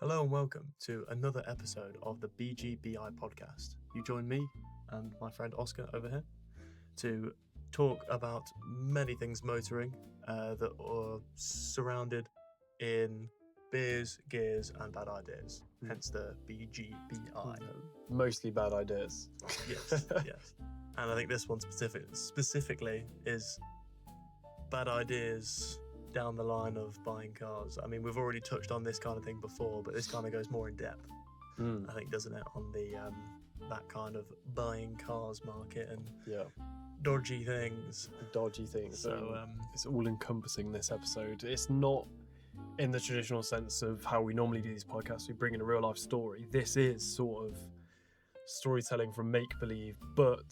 Hello and welcome to another episode of the BGBI podcast. You join me and my friend Oscar over here to talk about many things motoring that are surrounded in beers, gears, and bad ideas. Hence the BGBI. Mostly bad ideas. Yes, yes. And I think this one specifically is bad ideas down the line of buying cars. I mean, we've already touched on this kind of thing before, but this kind of goes more in depth, I think, doesn't it, on the that kind of buying cars market and dodgy things. So it's all encompassing this episode. It's not in the traditional sense of how we normally do these podcasts. We bring in a real life story. This is sort of storytelling from make believe, but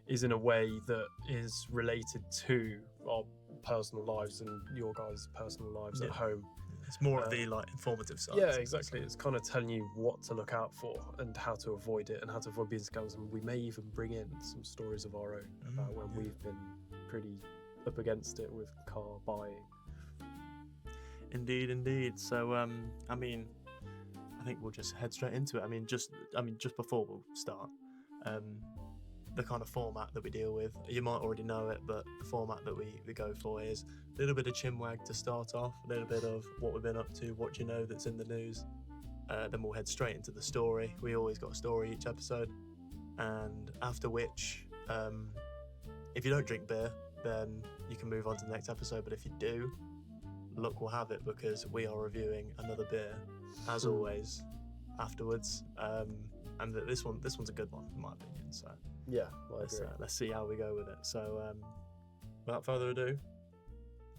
is in a way that is related to our personal lives and your guys' personal lives at home. It's more of the informative side. Yeah, exactly. It's kind of telling you what to look out for and how to avoid it and how to avoid being scams. And we may even bring in some stories of our own about when we've been pretty up against it with car buying. Indeed. So I mean, I think we'll just head straight into it. I mean, just before we'll start, the kind of format that we deal with, you might already know it, but the format that we go for is a little bit of chinwag to start off, a little bit of what we've been up to, what you know that's in the news, then we'll head straight into the story. We always got a story each episode, and after which, if you don't drink beer, then you can move on to the next episode, but if you do, luck will have it, because we are reviewing another beer, as always, afterwards, and this one's a good one, in my opinion, so Yeah, I agree. Let's see how we go with it. So, without further ado,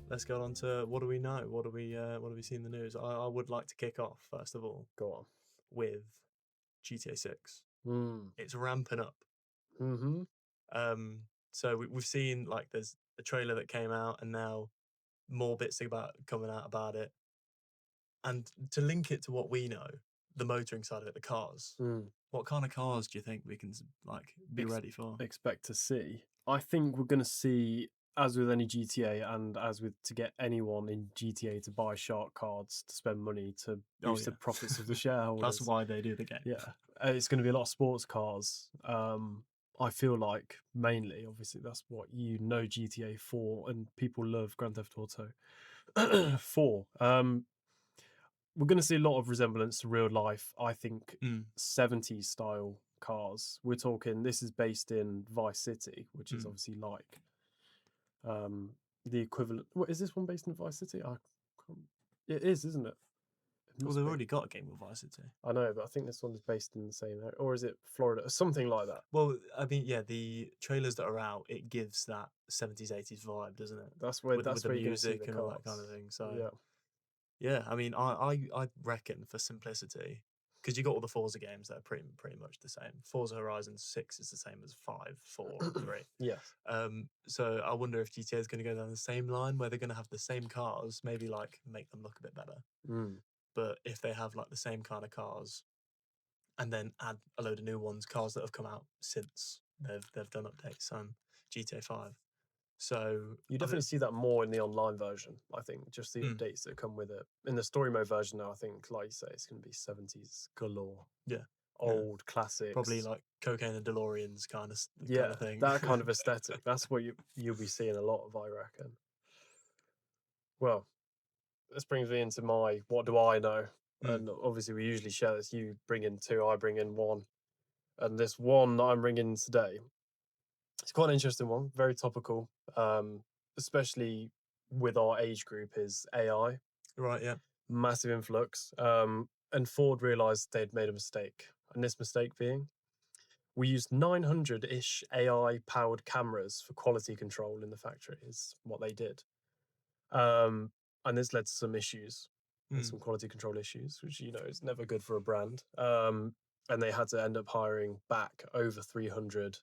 let's go on to what do we know? What do we see in the news? I would like to kick off first of all. Go on. With GTA 6. Mm. It's ramping up. Mm-hmm. So we've seen there's a trailer that came out, and now more bits coming out about it. And to link it to what we know, the motoring side of it, the cars. What kind of cars do you think we can be ready for? Expect to see. I think we're going to see, as with any GTA and as with to get anyone in GTA to buy shark cards to spend money to boost the profits of the shareholders. That's why they do the game. Yeah, it's going to be a lot of sports cars. I feel like mainly, obviously, that's what you know GTA for, and people love Grand Theft Auto 4. We're going to see a lot of resemblance to real life, I think, 70s style cars. We're talking, this is based in Vice City, which is obviously like the equivalent. What is this one based in Vice City? It is, isn't it? Well, they've already got a game with Vice City. I know, but I think this one is based in the same area. Or is it Florida? Something like that. Well, I mean, yeah, the trailers that are out, it gives that 70s, 80s vibe, doesn't it? That's where with that's the where music the and all that kind of thing. So yeah. Yeah, I mean, I reckon for simplicity, because you got all the Forza games that are pretty much the same. Forza Horizon 6 is the same as 5, 4, and 3. Yes. So I wonder if GTA is going to go down the same line, where they're going to have the same cars, maybe make them look a bit better. But if they have the same kind of cars, and then add a load of new ones, cars that have come out since they've done updates on GTA 5. So you definitely see that more in the online version. I think just the updates that come with it. In the story mode version now, I think, like you say, it's going to be 70s galore. Yeah, old classics. Probably like cocaine and DeLoreans kind of thing. That kind of aesthetic. That's what you'll be seeing a lot of, I reckon. Well, this brings me into my what do I know? And obviously we usually share this. You bring in 2, I bring in 1. And this one that I'm bringing today, it's quite an interesting one, very topical, especially with our age group, is AI. Right, yeah. Massive influx. And Ford realised they'd made a mistake. And this mistake being, we used 900-ish AI-powered cameras for quality control in the factory, is what they did. And this led to some issues, some quality control issues, which, is never good for a brand. And they had to end up hiring back over 300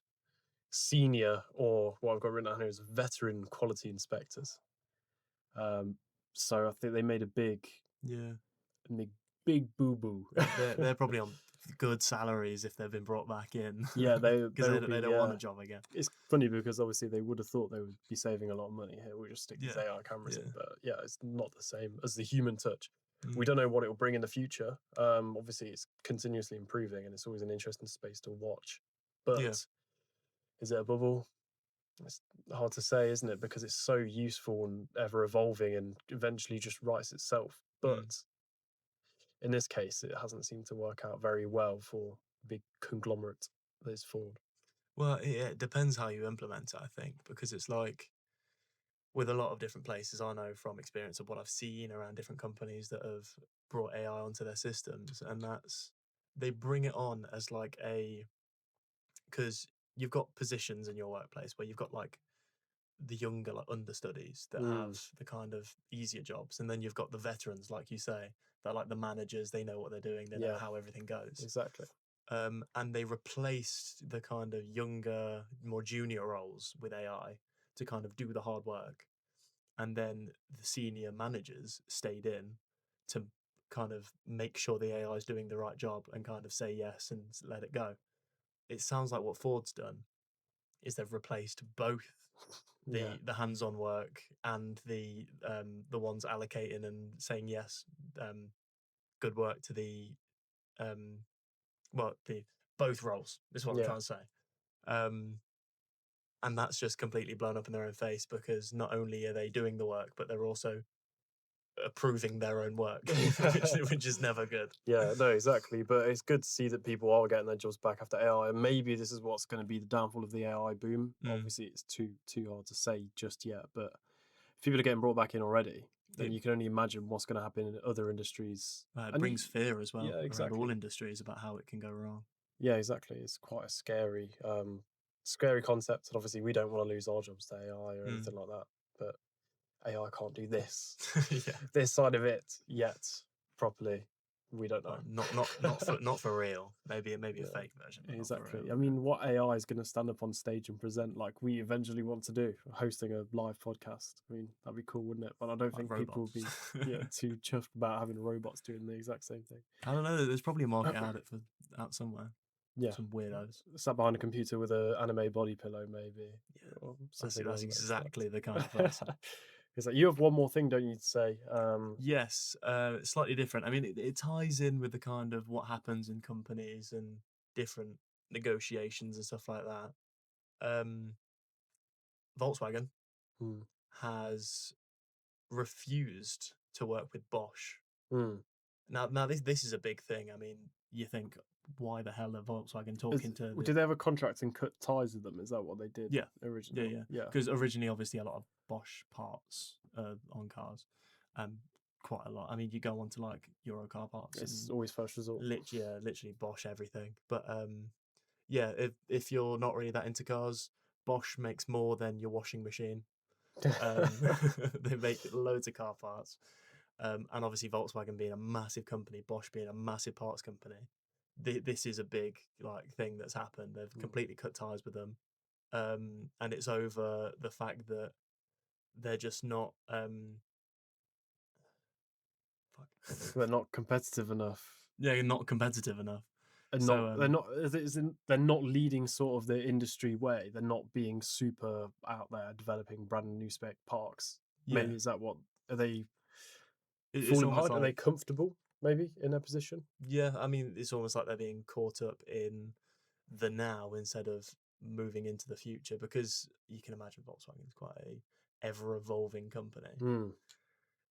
senior, or what I've got written down here is veteran quality inspectors. So I think they made a big boo-boo. They're probably on good salaries if they've been brought back in. Yeah, they don't want a job again. It's funny because obviously they would have thought they would be saving a lot of money here. We'll just stick these AI cameras in, but yeah, it's not the same as the human touch. We don't know what it will bring in the future. Obviously, it's continuously improving, and it's always an interesting space to watch. But Yeah. is it a bubble? It's hard to say, isn't it? Because it's so useful and ever evolving, and eventually just writes itself. But in this case, it hasn't seemed to work out very well for a big conglomerate that is Ford. Well, it depends how you implement it, I think, because it's like with a lot of different places, I know from experience of what I've seen around different companies that have brought AI onto their systems, and that's they bring it on as like because you've got positions in your workplace where you've got like the younger like understudies that have the kind of easier jobs, and then you've got the veterans, like you say, that are like the managers. They know what they're doing. They know how everything goes. Exactly. And they replaced the kind of younger, more junior roles with AI to kind of do the hard work, and then the senior managers stayed in to kind of make sure the AI is doing the right job and kind of say yes and let it go. It sounds like what Ford's done is they've replaced both the hands-on work and the ones allocating and saying yes, good work to the the both roles is what I'm trying to say. And that's just completely blown up in their own face, because not only are they doing the work, but they're also approving their own work, which is never good. Yeah, no, exactly. But it's good to see that people are getting their jobs back after AI, and maybe this is what's going to be the downfall of the AI boom. Obviously, it's too hard to say just yet. But if people are getting brought back in already, then you can only imagine what's going to happen in other industries. It brings fear as well exactly. around all industries about how it can go wrong. Yeah, exactly. It's quite a scary concept, and obviously we don't want to lose our jobs to AI or anything like that. But AI can't do this, this side of it yet properly. We don't know. Not for real. Maybe a fake version. But Exactly. Not for real. I mean, what AI is going to stand up on stage and present like we eventually want to do, hosting a live podcast? I mean, that'd be cool, wouldn't it? But I don't think people would be too chuffed about having robots doing the exact same thing. I don't know. There's probably a market out somewhere. Yeah, some weirdos sat behind a computer with an anime body pillow, maybe. Yeah, or something. That's exactly the kind of person. It's like, you have one more thing, don't you, to say? Yes, slightly different. I mean, it ties in with the kind of what happens in companies and different negotiations and stuff like that. Volkswagen has refused to work with Bosch. Now this is a big thing. I mean, you think, why the hell are Volkswagen talking to? Did they have a contract and cut ties with them? Is that what they did? Yeah, originally. Yeah. Because originally, obviously, a lot of Bosch parts on cars, quite a lot. I mean, you go on to like Euro car parts. It's always first resort. Literally Bosch everything. But yeah, if you're not really that into cars, Bosch makes more than your washing machine. They make loads of car parts. And obviously Volkswagen being a massive company, Bosch being a massive parts company, this is a big like thing that's happened. They've completely cut ties with them, and it's over the fact that they're just not. They're not competitive enough. Yeah, not competitive enough. And so, they're not leading sort of the industry way. They're not being super out there developing brand new spec parks. Yeah. Maybe is that what are they? It's almost like, are they comfortable maybe in their position? Yeah, I mean, it's almost like they're being caught up in the now instead of moving into the future, because you can imagine Volkswagen is quite a ever evolving company.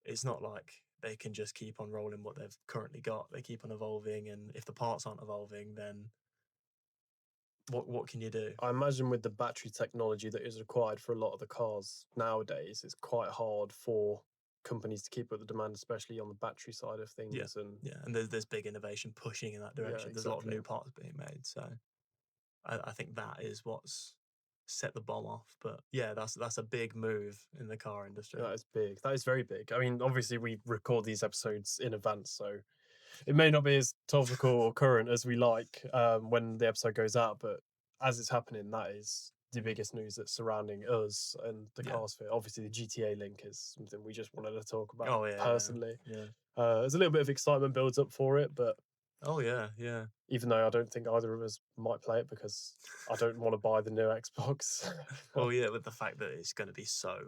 It's not like they can just keep on rolling what they've currently got. They keep on evolving, and if the parts aren't evolving, then what can you do? I imagine with the battery technology that is required for a lot of the cars nowadays, it's quite hard for companies to keep up the demand, especially on the battery side of things. And there's big innovation pushing in that direction. There's a lot of new parts being made, so I think that is what's set the bomb off. But yeah, that's a big move in the car industry. That is big. That is very big. I mean, obviously we record these episodes in advance, so it may not be as topical or current as we like when the episode goes out, but as it's happening, that is the biggest news that's surrounding us and the car sphere. Obviously, the GTA link is something we just wanted to talk about personally. There's a little bit of excitement builds up for it, but even though I don't think either of us might play it because I don't want to buy the new Xbox. Well, yeah, with the fact that it's going to be so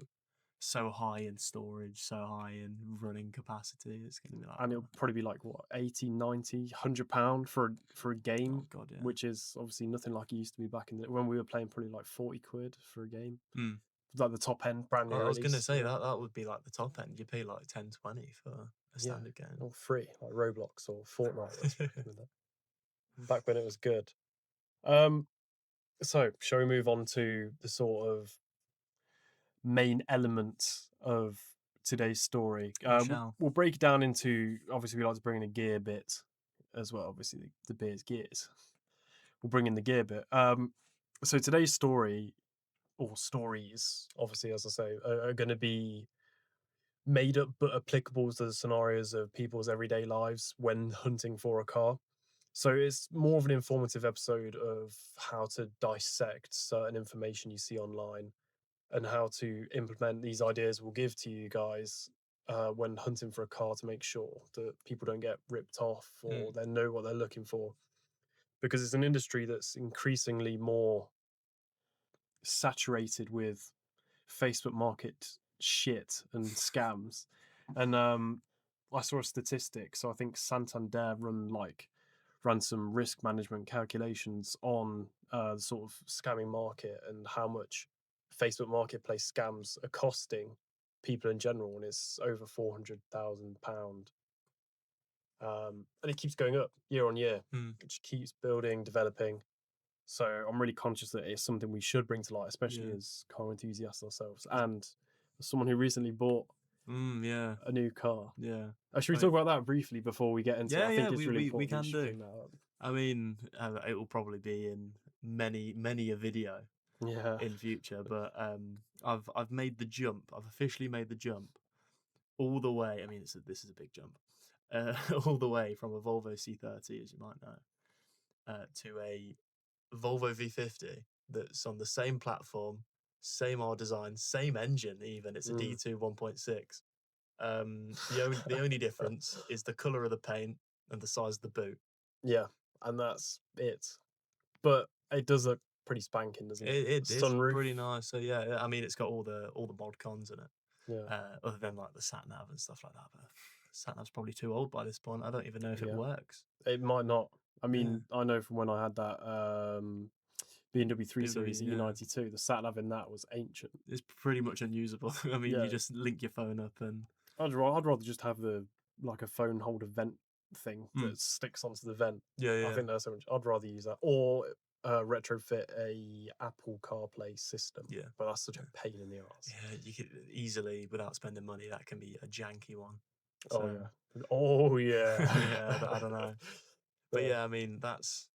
so high in storage, so high in running capacity. It's going to be like, and it'll probably be like what 80, 90, £100 for a game, oh god, yeah. which is obviously nothing like it used to be back in when we were playing. Probably like 40 quid for a game, Mm. like the top end, brand new. I was going to release, say yeah. that would be like the top end. You pay like 10, 20 for a standard game. Or free, like Roblox or Fortnite was back in the day. Back when it was good. So shall we move on to the sort of main elements of today's story? We'll break it down into, obviously we like to bring in a gear bit as well. Obviously the beer's gears. We'll bring in the gear bit. So today's story, or stories, obviously, as I say, are going to be made up but applicable to the scenarios of people's everyday lives when hunting for a car. So it's more of an informative episode of how to dissect certain information you see online and how to implement these ideas we'll give to you guys when hunting for a car, to make sure that people don't get ripped off or they know what they're looking for. Because it's an industry that's increasingly more saturated with Facebook market shit and scams. And I saw a statistic. So I think Santander ran some risk management calculations on the sort of scamming market and how much Facebook Marketplace scams are costing people in general, and it's over £400,000. And it keeps going up year on year. It just keeps building, developing. So I'm really conscious that it's something we should bring to light, especially as car enthusiasts ourselves, and as someone who recently bought a new car. Yeah. Should we talk about that briefly before we get into it? I think it's really important. We can do. I mean, it will probably be in many a video in future, but I've made the jump. I've officially made the jump all the way. I mean, this is a big jump. All the way from a Volvo C30, as you might know, to a Volvo V50 that's on the same platform, same R design, same engine. Even it's a D2 1.6. The only difference is the color of the paint and the size of the boot. Yeah, and that's it. But it does look pretty spanking, doesn't it? It is pretty nice. So yeah, I mean, it's got all the mod cons in it. Yeah. Other than like the sat nav and stuff like that. But sat nav's probably too old by this point. I don't even know if it works. It might not. I mean, I know from when I had that BMW 3 Series E92, the sat nav in that was ancient. It's pretty much unusable. I mean, you just link your phone up and. I'd rather just have a phone holder vent thing that sticks onto the vent. Yeah. I think that's so much. I'd rather use that, or retrofit a Apple CarPlay system. Yeah, but that's such a pain in the ass. Yeah, you could easily, without spending money, that can be a janky one. Oh yeah. Yeah, I don't know. But yeah, I mean that's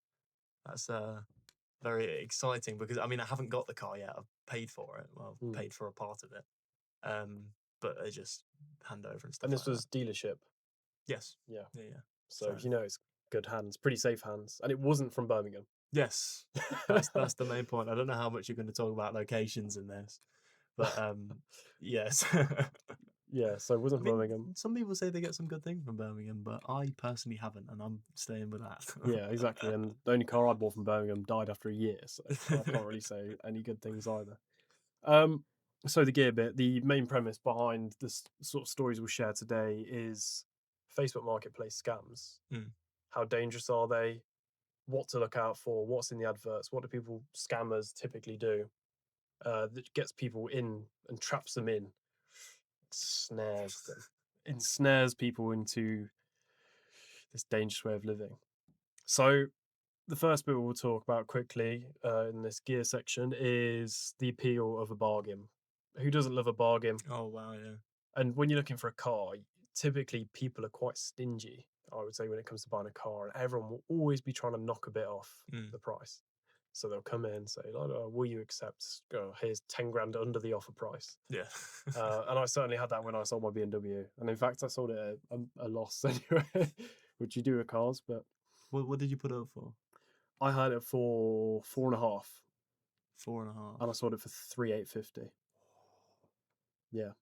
very exciting because I mean I haven't got the car yet. I've paid for it. Well, paid for a part of it. But they just hand over and stuff. And this was dealership. Yes. Yeah. So you know it's good hands, pretty safe hands, and it wasn't from Birmingham. Yes, that's the main point. I don't know how much you're going to talk about locations in this, but yes. Yeah, so it wasn't Birmingham. Some people say they get some good things from Birmingham, but I personally haven't, and I'm staying with that. Yeah, exactly. And the only car I bought from Birmingham died after a year, so I can't really say any good things either. So the gear bit, the main premise behind this sort of stories we'll share today is Facebook Marketplace scams. How dangerous are they? What to look out for? What's in the adverts? What do scammers typically do that gets people in and traps them in? Snares them, ensnares people into this dangerous way of living. So the first bit we'll talk about quickly in this gear section is the appeal of a bargain. Who doesn't love a bargain? Oh wow, yeah. And when you're looking for a car, typically people are quite stingy, I would say, when it comes to buying a car, and everyone will always be trying to knock a bit off the price. So they'll come in and say, oh, will you accept, here's 10 grand under the offer price. Yeah. And I certainly had that when I sold my BMW. And in fact, I sold it at a loss anyway, which you do with cars. But what did you put it up for? I had it for 4.5. 4.5. And I sold it for 3,850. Yeah.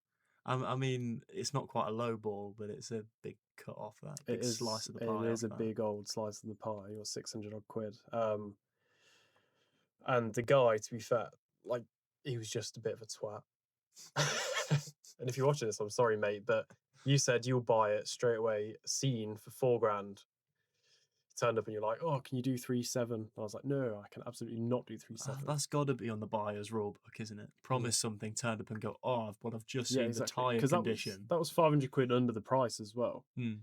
I mean, it's not quite a low ball, but it's a big cut off that big slice of the pie. It is a big old slice of the pie. It was 600 odd quid. And the guy, to be fair, he was just a bit of a twat. and if you're watching this, I'm sorry, mate, but you said you'll buy it straight away, seen for $4,000. You turned up and you're like, oh, can you do 3.7? I was like, no, I can absolutely not do 3.7. That's got to be on the buyer's rule book, isn't it? Promise something, turn up and go, oh, I've just Yeah, seen exactly. the tyre Because condition. that was 500 quid under the price as well. Hmm.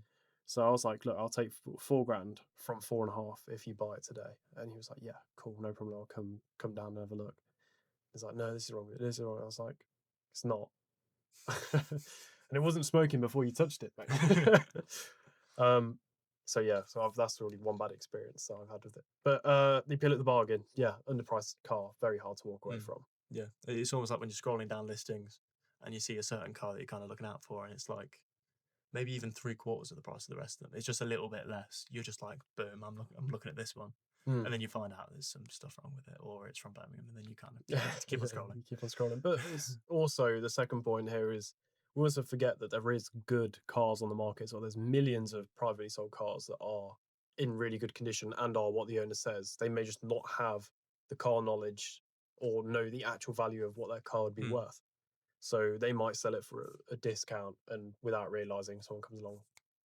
So I was like, look, I'll take $4,000 from 4.5 if you buy it today. And he was like, yeah, cool, no problem. I'll come down and have a look. He's like, no, this is wrong. This is wrong. I was like, it's not. And it wasn't smoking before you touched it, mate. So yeah, that's already one bad experience that I've had with it. But the appeal at the bargain, yeah, underpriced car, very hard to walk away from. Yeah, it's almost like when you're scrolling down listings and you see a certain car that you're kind of looking out for, and it's like maybe even 3/4 of the price of the rest of them. It's just a little bit less. You're just like, boom, I'm looking at this one. And then you find out there's some stuff wrong with it, or it's from Birmingham, and then you kind of keep on scrolling. You keep on scrolling. But it's also the second point here is we also forget that there is good cars on the market. So there's millions of privately sold cars that are in really good condition and are what the owner says. They may just not have the car knowledge or know the actual value of what their car would be worth. So they might sell it for a discount, and without realizing, someone comes along,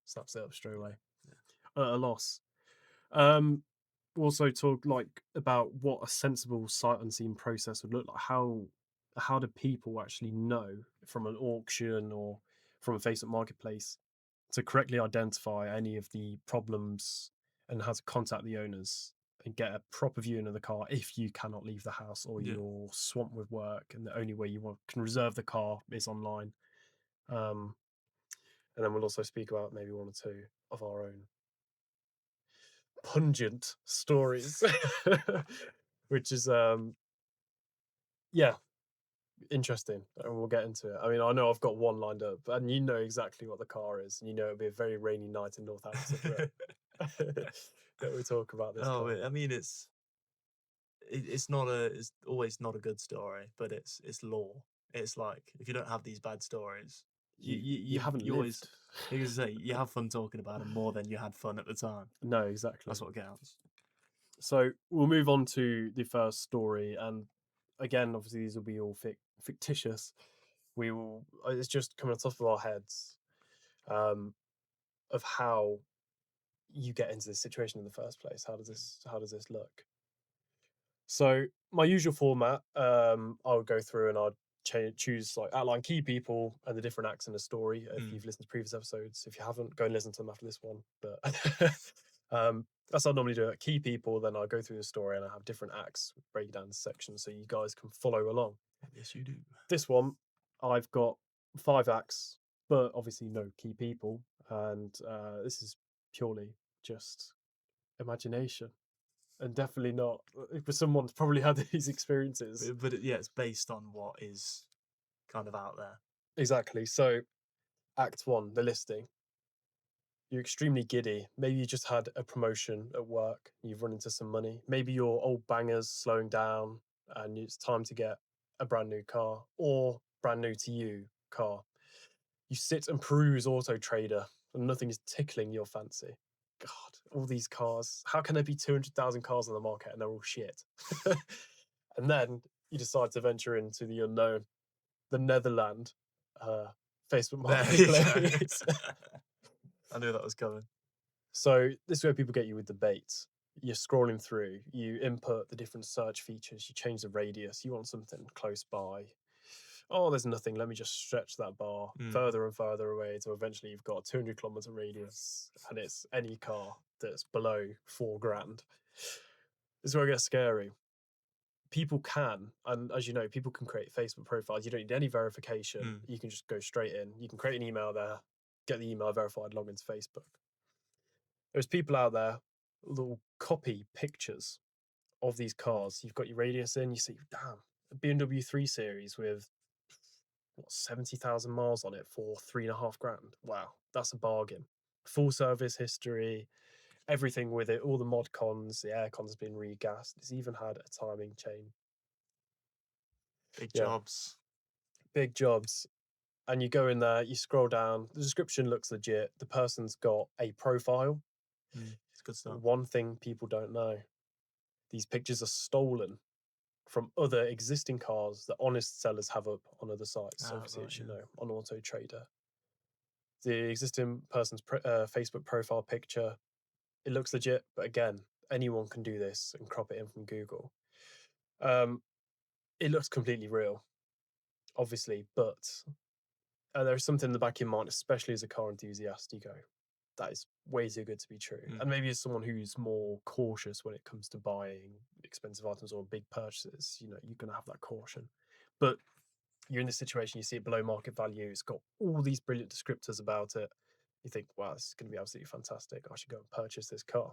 snaps it up straight away at a loss. Also talk about what a sensible sight unseen process would look like. How do people actually know from an auction or from a Facebook marketplace to correctly identify any of the problems and how to contact the owners and get a proper viewing of the car if you cannot leave the house or you're swamped with work and the only way you can reserve the car is online. And then we'll also speak about maybe one or two of our own pungent stories, which is interesting, and we'll get into it. I mean, I know I've got one lined up, and you know exactly what the car is, and you know it'll be a very rainy night in Northampton that we talk about this car. I mean, it's always not a good story, but it's law. It's like if you don't have these bad stories, you haven't lived. Always, you say you have fun talking about them more than you had fun at the time. No, exactly. That's what counts. So we'll move on to the first story, and again, obviously these will be all fictitious. It's just coming on top of our heads, of how you get into this situation in the first place. How does this look? So my usual format, I would go through and I'd choose outline key people and the different acts in the story. If you've listened to previous episodes, if you haven't, go and listen to them after this one. But that's how I normally do it. Key people, then I go through the story and I have different acts, break it down into sections so you guys can follow along. Yes, you do. This one, I've got 5 acts, but obviously no key people, and this is purely just imagination. And definitely not for someone who's probably had these experiences. But it's based on what is kind of out there. Exactly. So, Act 1, the listing. You're extremely giddy. Maybe you just had a promotion at work. You've run into some money. Maybe your old banger's slowing down and it's time to get a brand new car or brand new to you car. You sit and peruse Auto Trader and nothing is tickling your fancy. God, all these cars. How can there be 200,000 cars on the market and they're all shit? And then you decide to venture into the unknown, the Netherlands, Facebook Marketplace. I knew that was coming. So this is where people get you with the bait. You're scrolling through, you input the different search features, you change the radius, you want something close by. Oh, there's nothing. Let me just stretch that bar further and further away until eventually you've got a 200-kilometer radius and it's any car that's below $4,000. This is where it gets scary. People can, and as you know, people can create Facebook profiles. You don't need any verification. You can just go straight in. You can create an email there, get the email verified, log into Facebook. There's people out there that will copy pictures of these cars. You've got your radius in, you see, damn, a BMW 3 Series with 70,000 miles on it for $3,500. Wow, that's a bargain. Full service history, everything with it, all the mod cons, the air con's been regassed. It's even had a timing chain. Big jobs. Big jobs. And you go in there, you scroll down, the description looks legit. The person's got a profile. It's good stuff. One thing people don't know, these pictures are stolen from other existing cars that honest sellers have up on other sites. Ah, Obviously, right, as you yeah. know, on Auto Trader. The existing person's Facebook profile picture, it looks legit, but again, anyone can do this and crop it in from Google. It looks completely real, obviously, but there's something in the back of your mind, especially as a car enthusiast, you go, that is way too good to be true. Mm. And maybe as someone who's more cautious when it comes to buying expensive items or big purchases, you know, you're going to have that caution. But you're in this situation, you see it below market value, it's got all these brilliant descriptors about it. You think, wow, this is going to be absolutely fantastic. I should go and purchase this car.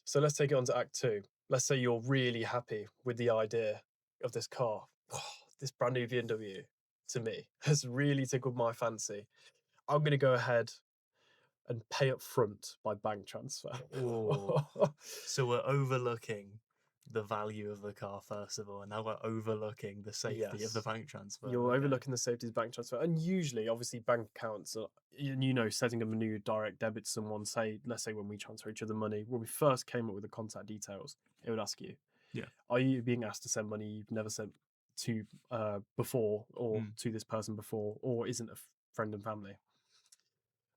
So let's take it on to Act 2. Let's say you're really happy with the idea of this car. This brand new BMW, to me, has really tickled my fancy. I'm going to go ahead and pay up front by bank transfer. Oh. So we're overlooking the value of the car, first of all, and now we're overlooking the safety of the Yes. bank transfer. You're Okay. overlooking the safety of bank transfer. And usually, obviously, bank accounts are, you know, setting up a new direct debit to someone, say, let's say when we transfer each other money, when we first came up with the contact details, it would ask you, Yeah. are you being asked to send money you've never sent to before, or to this person before, or isn't a friend and family?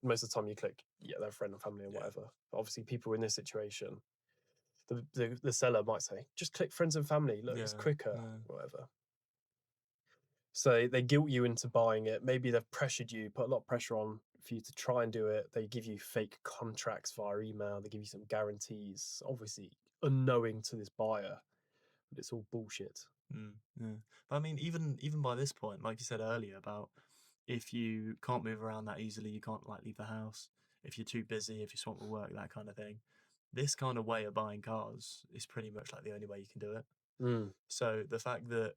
Most of the time you click, yeah, they're a friend and family or Yeah. whatever. But obviously, people in this situation, the seller might say, just click friends and family. Look, it's Yeah, quicker, yeah. whatever. So they guilt you into buying it. Maybe they've pressured you, put a lot of pressure on for you to try and do it. They give you fake contracts via email. They give you some guarantees, obviously unknowing to this buyer, but it's all bullshit. Yeah. But I mean, even by this point, like you said earlier, about if you can't move around that easily, you can't like leave the house. If you're too busy, if you swamped with work, that kind of thing. This kind of way of buying cars is pretty much like the only way you can do it. Mm, So the fact that,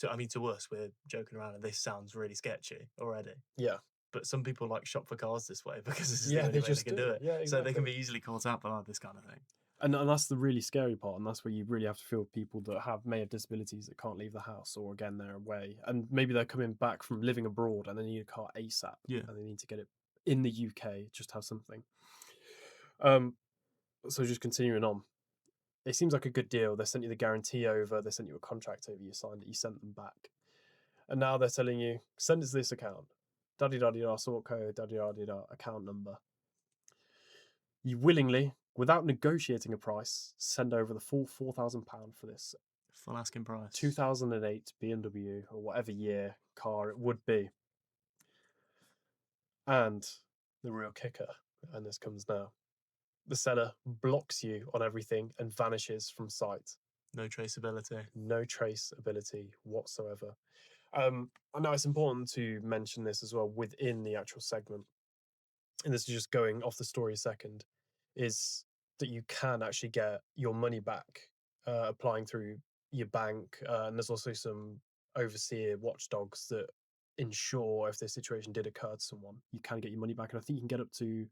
I mean, to us, we're joking around, and this sounds really sketchy already. yeah. But some people like shop for cars this way because this is Yeah, the only they way they just can do. do it. Yeah, So they can exactly. be easily caught out by this kind of thing. And that's the really scary part, and that's where you really have to feel people that may have disabilities that can't leave the house, or again they're away, and maybe they're coming back from living abroad and they need a car ASAP, Yeah. and they need to get it in the UK, just have something. So just continuing on, it seems like a good deal. They sent you the guarantee over, they sent you a contract over, you signed it, you sent them back, and now they're telling you send us this account, da sort code, account number. You willingly, without negotiating a price, send over the full £4,000 for this Full asking price. 2008 BMW or whatever year car it would be. And the real kicker, and this comes now, the seller blocks you on everything and vanishes from sight. No traceability. No traceability whatsoever. I know it's important to mention this as well within the actual segment, and this is just going off the story a second, is that you can actually get your money back applying through your bank. And there's also some overseer watchdogs that ensure if this situation did occur to someone, you can get your money back. And I think you can get up to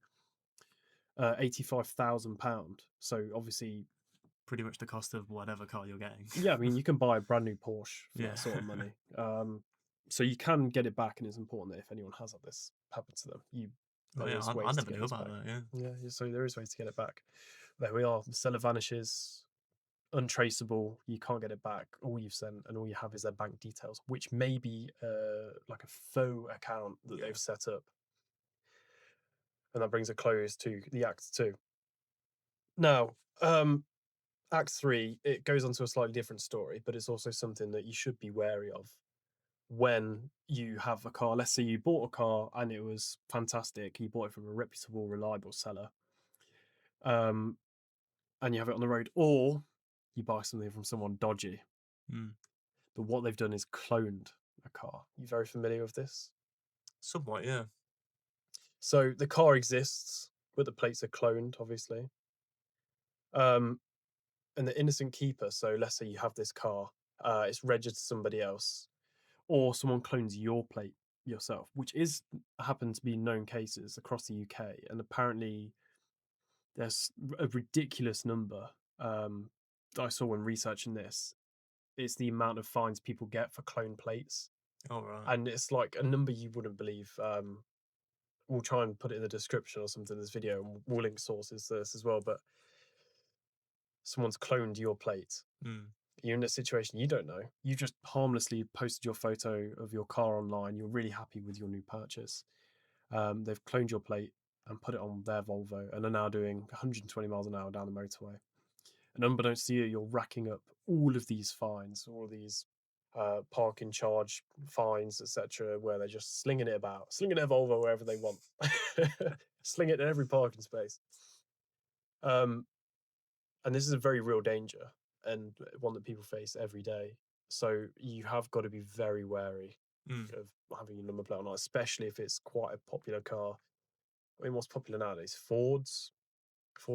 £85,000. So obviously, Pretty much the cost of whatever car you're getting. yeah, I mean, you can buy a brand new Porsche for Yeah. that sort of money. So you can get it back, and it's important that if anyone has had this happen to them, there is I ways to never get knew this about back. that. Yeah. Yeah, so there is ways to get it back. There we are. The seller vanishes, untraceable. You can't get it back. All you've sent and all you have is their bank details, which may be like a faux account that Yeah. they've set up. And that brings a close to the Act 2. Now, Act 3, it goes on to a slightly different story, but it's also something that you should be wary of when you have a car. Let's say you bought a car and it was fantastic. You bought it from a reputable, reliable seller, and you have it on the road, or you buy something from someone dodgy. Mm. But what they've done is cloned a car. You very familiar with this? Somewhat, yeah. So the car exists, but the plates are cloned, obviously. And the innocent keeper. So let's say you have this car, it's registered to somebody else, or someone clones your plate yourself, which is happened to be known cases across the UK, and apparently there's a ridiculous number that I saw when researching this. It's the amount of fines people get for clone plates, All right. and it's like a number you wouldn't believe. We'll try and put it in the description or something in this video, and we'll link sources to this as well. But someone's cloned your plate. You're in a situation you don't know. You just harmlessly posted your photo of your car online. You're really happy with your new purchase. They've cloned your plate and put it on their Volvo and are now doing 120 miles an hour down the motorway. And unbeknownst to you, you're racking up all of these fines, all of these parking charge fines, etc., where they're just slinging it about, slinging their Volvo wherever they want, sling it in every parking space. And this is a very real danger and one that people face every day. So you have got to be very wary of having your number plate on, especially if it's quite a popular car. I mean, what's popular nowadays? Ford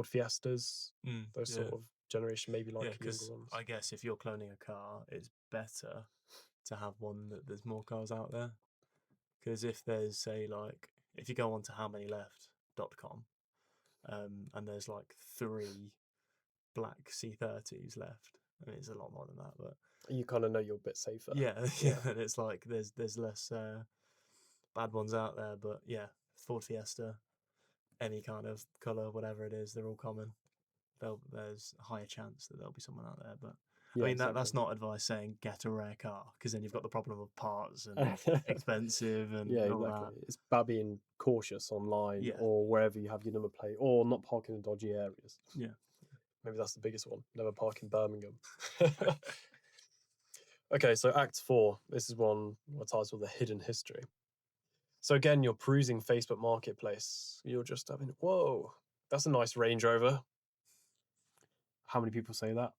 Fiestas, those sort of generation, maybe like younger ones. I guess if you're cloning a car, it's better to have one that there's more cars out there. Because if there's, say, like, if you go on to howmanyleft.com, and there's like 3 black C30s left, I mean, it's a lot more than that, but you kind of know you're a bit safer. Yeah, and it's like there's less bad ones out there, but yeah, Ford Fiesta, any kind of color, whatever it is, they're all common. There's a higher chance that there'll be someone out there, but Yeah, I mean exactly. that's not advice saying get a rare car, because then you've got the problem of parts and expensive and Yeah, all exactly. that. It's about being cautious online or wherever you have your number plate, or not parking in dodgy areas. Yeah. Maybe that's the biggest one. Never park in Birmingham. Okay, so Act 4. This is one I titled The Hidden History. So again, you're perusing Facebook Marketplace. You're just having, whoa, that's a nice Range Rover. How many people say that?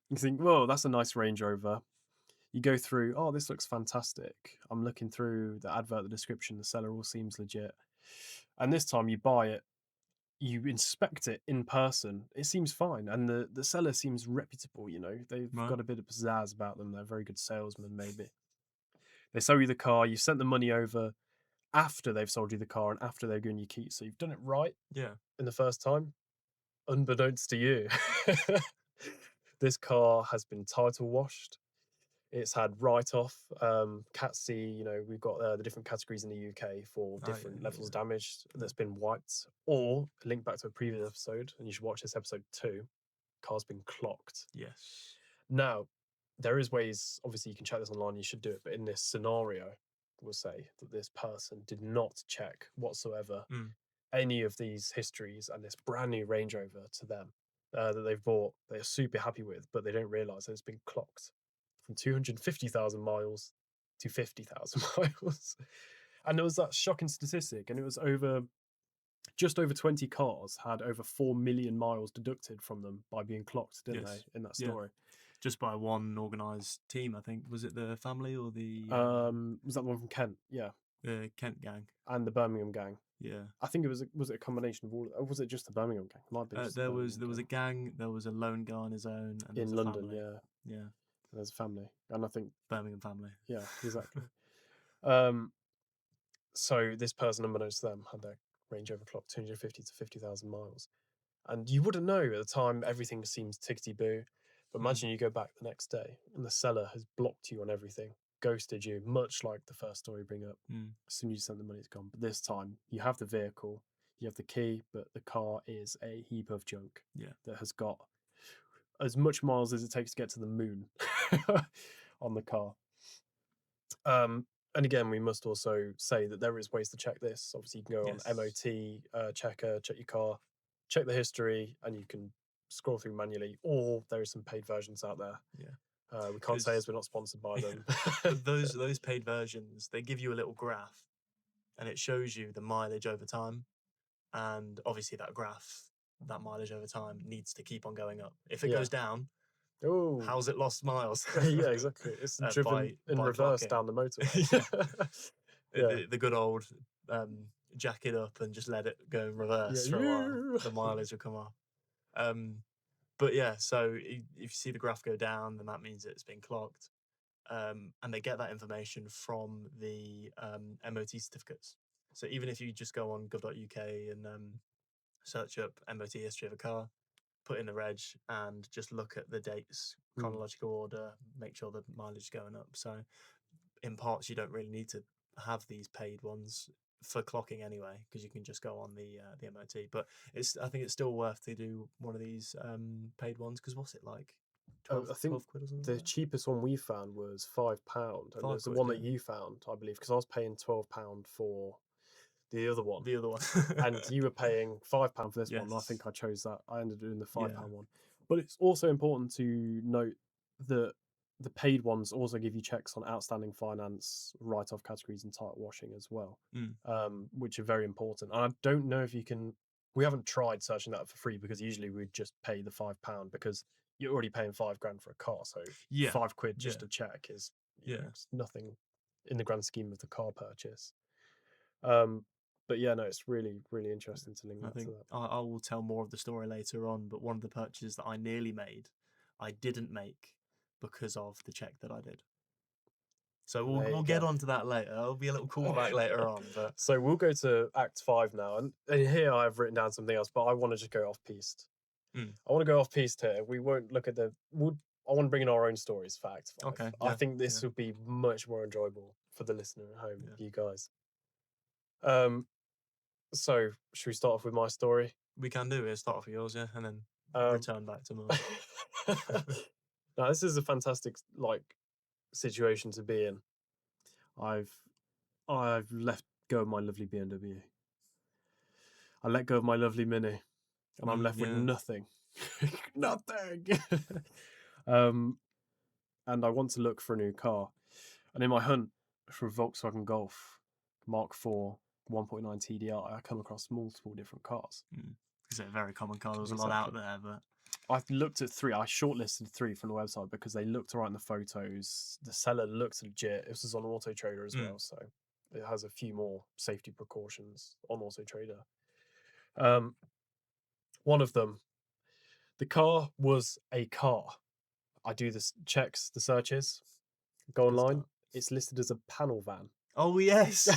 You think, whoa, that's a nice Range Rover. You go through, oh, this looks fantastic. I'm looking through the advert, the description, the seller all seems legit. And this time you buy it, you inspect it in person, it seems fine. And the seller seems reputable, you know, they've got a bit of pizzazz about them. They're very good salesmen, maybe. They sell you the car, you sent the money over after they've sold you the car and after they've given you keys. So you've done it right in the first time, unbeknownst to you. This car has been title washed. It's had write-off, Cat C. You know, we've got the different categories in the UK for different levels of damage that's been wiped, or link back to a previous episode, and you should watch this episode 2. Car's been clocked. Yes. Now, there is ways, obviously you can check this online, you should do it, but in this scenario, we'll say that this person did not check whatsoever any of these histories and this brand new Range Rover to them that they've bought, they're super happy with, but they don't realise that it's been clocked from 250,000 miles to 50,000 miles. And it was that shocking statistic, and it was just over 20 cars had over 4 million miles deducted from them by being clocked, didn't they, in that story? Just by one organised team, I think. Was it the family or the... was that the one from Kent? Yeah. The Kent gang. And the Birmingham gang. Yeah. I think it was a combination of all, or was it just the Birmingham gang? It might be just there was a gang, there was a lone guy on his own, and in London, family. Yeah. And there's a family. And I think Birmingham family. Yeah, exactly. So this person, unbeknownst to them, had their Range Rover clocked 250 to 50,000 miles. And you wouldn't know at the time, everything seems tickety-boo. But imagine you go back the next day and the seller has blocked you on everything, ghosted you, much like the first story bring up. As soon as you send the money, it's gone. But this time, you have the vehicle, you have the key, but the car is a heap of junk that has got as much miles as it takes to get to the moon on the car. And again, we must also say that there is ways to check this. Obviously, you can go on MOT checker, check your car, check the history, and you can scroll through manually, or there are some paid versions out there. We can't say as we're not sponsored by them. But those paid versions, they give you a little graph, and it shows you the mileage over time. And obviously that graph, that mileage over time, needs to keep on going up. If it goes down, how's it lost miles? Yeah, exactly. It's driven in reverse down the motorway. The good old jack it up and just let it go in reverse for a while. The mileage will come up. But yeah, so if you see the graph go down, then that means it's been clocked. And they get that information from the MOT certificates. So even if you just go on gov.uk and search up MOT history of a car, put in the reg, and just look at the dates, chronological order, make sure the mileage is going up. So in parts, you don't really need to have these paid ones. for clocking anyway, because you can just go on the MOT. But I think it's still worth to do one of these paid ones, because what's it like, 12, I think 12 quid or something? the Like that? cheapest one we found was £5, and Five there's the quid, one yeah. that you found, I believe, because I was paying £12 for the other one, The other one. and you were paying £5 for this one. And I Yes. think I chose that. I ended up doing the £5 Yeah. one. But it's also important to note that the paid ones also give you checks on outstanding finance, write-off categories, and tyre washing as well, which are very important. And I don't know if you can. We haven't tried searching that for free, because usually we'd just pay the £5 because you're already paying £5 for a car. So Yeah. £5 just Yeah. to check is Yeah. it's nothing in the grand scheme of the car purchase. But yeah, no, it's really, really interesting to link I that to think that. I will tell more of the story later on, but one of the purchases that I nearly made, I didn't make because of the check that I did. So There we'll you get go. on to that later. There'll be a little callback later on, but So we'll go to Act 5 now, and here I've written down something else, but I want to just go off piste. I want to go off piste here. We won't look at the. I want to bring in our own stories for Act 5. okay. I Yeah, think this yeah, would be much more enjoyable for the listener at home, yeah. you guys. So should we start off with my story? We can do it. Start off with yours, yeah, and then return back to mine. Now, this is a fantastic situation to be in. I've let go of my lovely BMW. I let go of my lovely Mini, and I'm left with Yeah. nothing. Nothing. And I want to look for a new car. And in my hunt for a Volkswagen Golf Mark IV 1.9 TDI, I come across multiple different cars. It's a very common car. There's a lot out there, but I've looked at 3. I shortlisted 3 from the website because they looked right in the photos. The seller looks legit. This is on Auto Trader as well, so it has a few more safety precautions on Auto Trader. One of them, the car was a car. I do the checks, the searches, go online. It's listed as a panel van. Oh yes,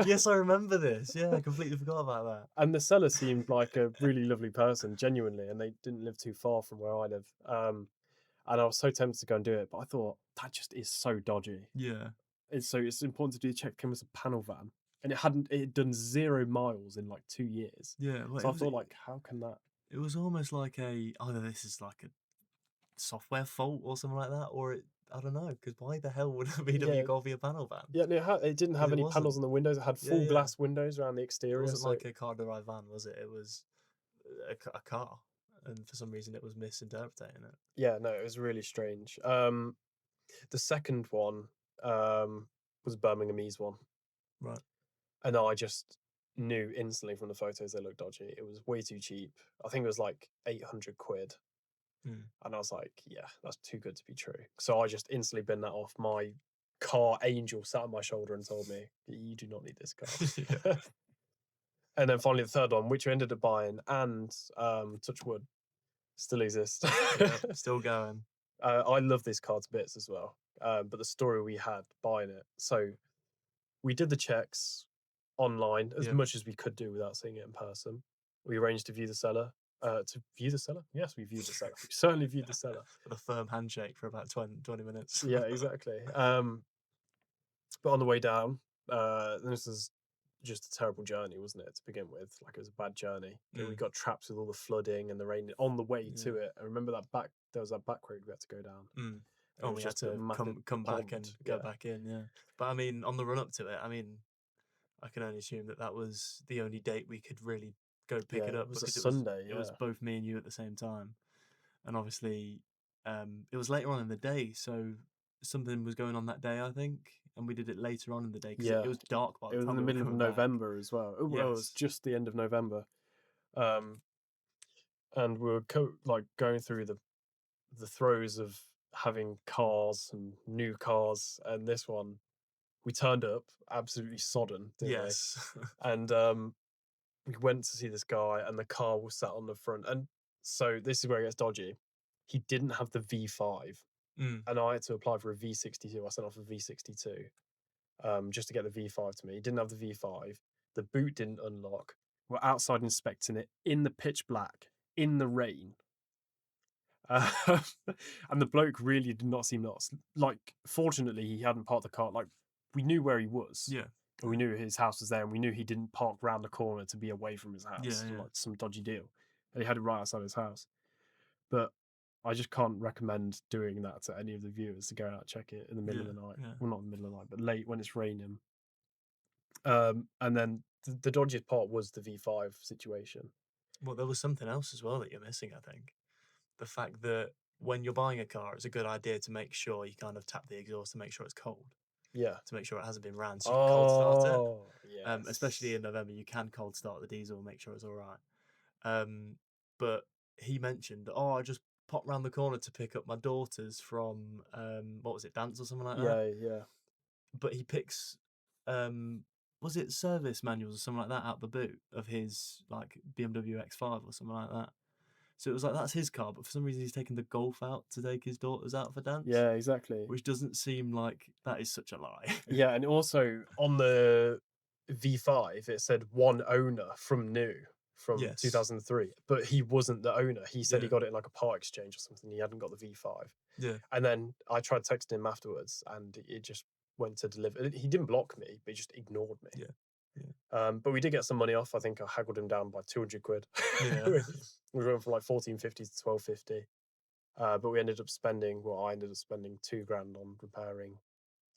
yes, I remember this. Yeah, I completely forgot about that. And the seller seemed like a really lovely person, genuinely, and they didn't live too far from where I live. And I was so tempted to go and do it, but I thought that just is so dodgy. Yeah. And so it's important to do the check. It came as a panel van, and it had done 0 miles in like 2 years. Yeah. Well, So I thought, like, how can that? It was almost like either this is like a software fault or something like that, or I don't know, because why the hell would a VW Golf be a panel van? Yeah, it didn't have any panels on the windows. It had full glass windows around the exterior. It wasn't like a car derived van, was it? It was a car, and for some reason it was misinterpreting it. Yeah, no, it was really strange. The second one was Birminghamese one. Right. And I just knew instantly from the photos they looked dodgy. It was way too cheap. I think it was like 800 quid. And I was like, yeah, that's too good to be true. So I just instantly binned that off. My car angel sat on my shoulder and told me, you do not need this car. And then finally the third one, which we ended up buying, and touch wood, still exists. Yeah, still going. I love this car to bits as well. But the story we had buying it. So we did the checks online as much as we could do without seeing it in person. We arranged to view the seller. To view the seller? Yes, we viewed the seller. We certainly viewed the seller. With a firm handshake for about 20 minutes. Yeah, exactly. But on the way down, this was just a terrible journey, wasn't it, to begin with? Like, it was a bad journey. We got trapped with all the flooding and the rain on the way to it. I remember there was that back road we had to go down. Oh, we had to come back and go back in, yeah. But I mean, on the run up to it, I mean, I can only assume that was the only date we could really go pick it up. It was because a Sunday. It was both me and you at the same time. And obviously, it was later on in the day, so something was going on that day, I think. And we did it later on in the day because it was dark by the time. It was in the middle of November as well. Well, it was just the end of November. And we were going through the throes of having cars and new cars, and this one, we turned up absolutely sodden, didn't we? And we went to see this guy, and the car was sat on the front. And so this is where it gets dodgy. He didn't have the V5, and I had to apply for a V62. I sent off a V62 just to get the V5 to me. He didn't have the V5. The boot didn't unlock. We're outside inspecting it in the pitch black, in the rain. And the bloke really did not seem nuts. Like, fortunately, he hadn't parked the car. Like, we knew where he was. Yeah. And we knew his house was there, and we knew he didn't park round the corner to be away from his house, Yeah. like some dodgy deal. And he had it right outside his house. But I just can't recommend doing that to any of the viewers, to go out and check it in the middle of the night. Yeah. Well, not in the middle of the night, but late when it's raining. And then the dodgiest part was the V5 situation. Well, there was something else as well that you're missing, I think. The fact that when you're buying a car, it's a good idea to make sure you kind of tap the exhaust to make sure it's cold, Yeah. to make sure it hasn't been ran, so you can cold start it. Oh, yeah. Especially in November, you can cold start the diesel and make sure it's all right. But he mentioned, I just popped round the corner to pick up my daughters from what was it, dance or something like that. Yeah. But he picks was it service manuals or something like that out the boot of his like BMW X5 or something like that. So it was like that's his car, but for some reason he's taken the Golf out to take his daughters out for dance. Yeah, exactly. Which doesn't seem like that is such a lie. Yeah, and also on the V5 it said one owner from new from Yes. 2003, but he wasn't the owner. He said he Yeah. got it in like a part exchange or something. He hadn't got the V5. Yeah. And then I tried texting him afterwards, and it just went to deliver. He didn't block me, but he just ignored me. Yeah. But we did get some money off. I think I haggled him down by 200 quid. Yeah. We went from like 1450 to 1250. But we ended up spending, I ended up spending £2,000 on repairing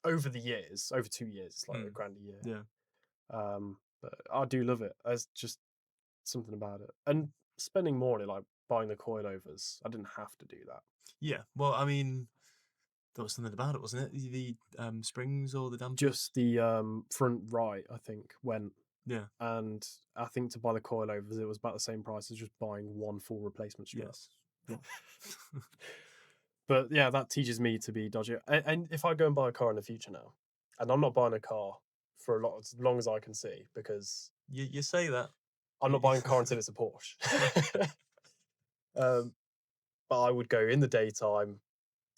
over the years, over 2 years. It's like £1,000 a year. Yeah. But I do love it. There's just something about it. And spending more on it, like buying the coilovers, I didn't have to do that. Yeah. Well, I mean, there was something about it, wasn't it? The springs or the dampers? Just the front right, I think, went. Yeah. And I think to buy the coilovers, it was about the same price as just buying one full replacement strap. Yes. Yeah. But yeah, that teaches me to be dodgy. And if I go and buy a car in the future now, and I'm not buying a car for as long as I can see, because you say that. I'm not buying a car until it's a Porsche. But I would go in the daytime.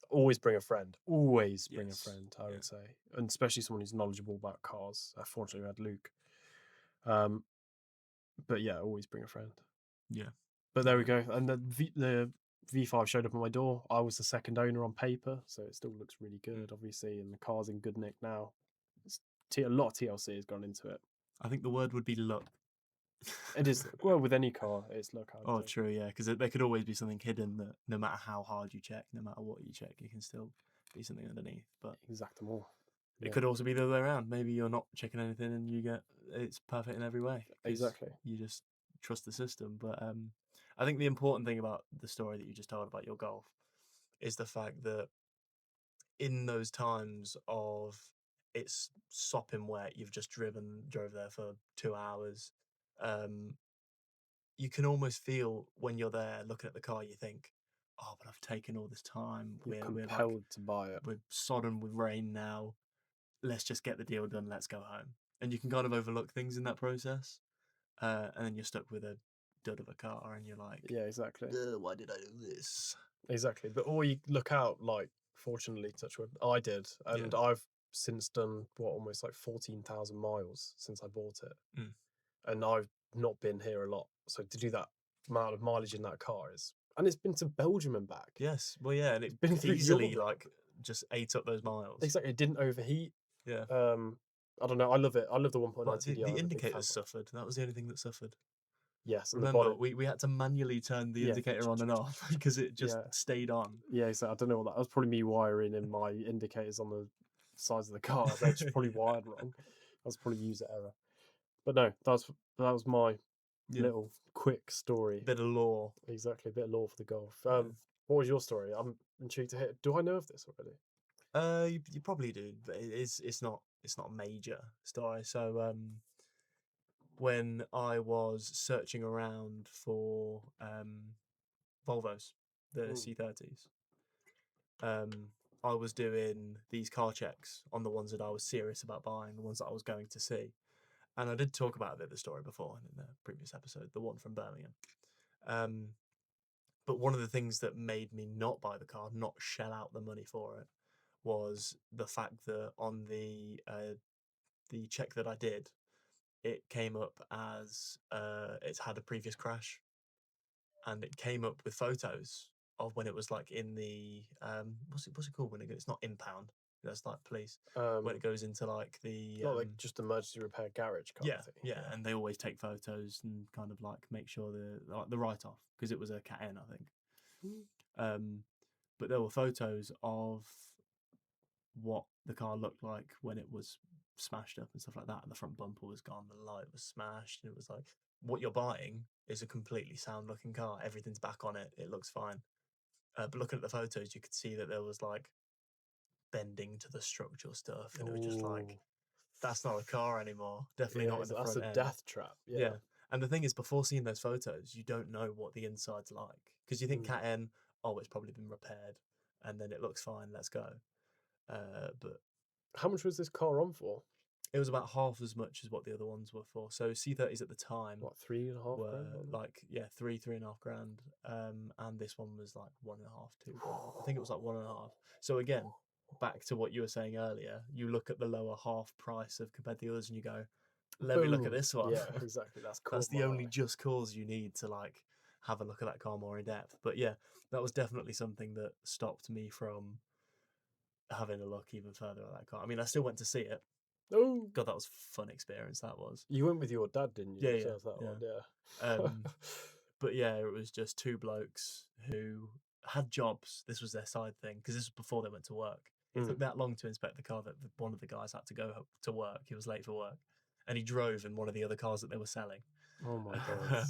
Always bring a friend. Always bring a friend, I would say, and especially someone who's knowledgeable about cars. Fortunately, we had Luke. But yeah, always bring a friend. Yeah. But there we go. And the V5 showed up on my door. I was the second owner on paper, so it still looks really good, obviously, and the car's in good nick now. A lot of TLC has gone into it. I think the word would be luck. It is, well, with any car, it's luck. Oh, true, yeah, because there could always be something hidden that no matter how hard you check, no matter what you check, it can still be something underneath. But exactly. It could also be the other way around. Maybe you're not checking anything and you get it's perfect in every way. Exactly. You just trust the system. But I think the important thing about the story that you just told about your Golf is the fact that in those times of it's sopping wet, you've just drove there for 2 hours. You can almost feel when you're there looking at the car, you think, oh, but I've taken all this time. You're compelled to buy it. We're sodden with rain now. Let's just get the deal done. Let's go home. And you can kind of overlook things in that process. And then you're stuck with a dud of a car and you're like, yeah, exactly. Why did I do this? Exactly. But or you look out, like, fortunately, touch wood, I did. And I've since done, almost like 14,000 miles since I bought it. And I've not been here a lot. So to do that amount of mileage in that car and it's been to Belgium and back. Yes. Well, yeah. And it's been easily like just ate up those miles. Exactly. It didn't overheat. Yeah. I don't know. I love it. I love the 1.9 TDI. The indicators suffered. That was the only thing that suffered. Yes. Remember, we had to manually turn the indicator on and off because it just stayed on. Yeah, so I don't know what that was. Probably me wiring in my indicators on the sides of the car. They're just probably wired wrong. That's probably user error. But no, that was my little quick story. Bit of lore. Exactly, a bit of lore for the Golf. What was your story? I'm intrigued to hear. Do I know of this already? You probably do, but it's not a major story. So when I was searching around for Volvos, the C30s, I was doing these car checks on the ones that I was serious about buying, the ones that I was going to see. And I did talk about a bit of the story before in the previous episode, the one from Birmingham. But one of the things that made me not buy the car, not shell out the money for it, was the fact that on the check that I did, it came up as it's had a previous crash, and it came up with photos of when it was like in the what's it called when it's not impound? That's like police Um, when it goes into like the not like just emergency repair garage kind yeah, of thing. yeah, and they always take photos and kind of like make sure the write off because it was a Cat N, I think. But there were photos of what the car looked like when it was smashed up and stuff like that, and the front bumper was gone, the light was smashed, and it was like what you're buying is a completely sound looking car. Everything's back on it. It looks fine. But looking at the photos, you could see that there was like bending to the structural stuff, and it was just like Ooh. that's not a car anymore. Definitely Yeah, not in the that's front a end. death trap. Yeah. Yeah. And the thing is, before seeing those photos, you don't know what the inside's like because you think Cat N, oh, it's probably been repaired, and then it looks fine. Let's go. But How much was this car on for? it was about half as much as what the other ones were for. So C30s at the time What, 3.5 were grand? like three and a half grand, and this one was like 1.5, 2 grand. I think it was like 1.5. So again, back to what you were saying earlier, you look at the lower half price of compared to the others, and you go, "Let me look at Boom. this one." Yeah, exactly. That's cool. That's the only just cause you need to like have a look at that car more in depth. But yeah, that was definitely something that stopped me from having a look even further at that car. I mean, I still went to see it. Oh, God, that was a fun experience. That was. you went with your dad, didn't you? Yeah, So yeah, that's that yeah. one, yeah. But yeah, it was just two blokes who had jobs. This was their side thing because this was before they went to work. It took that long to inspect the car that one of the guys had to go to work. He was late for work, and he drove in one of the other cars that they were selling. Oh my god.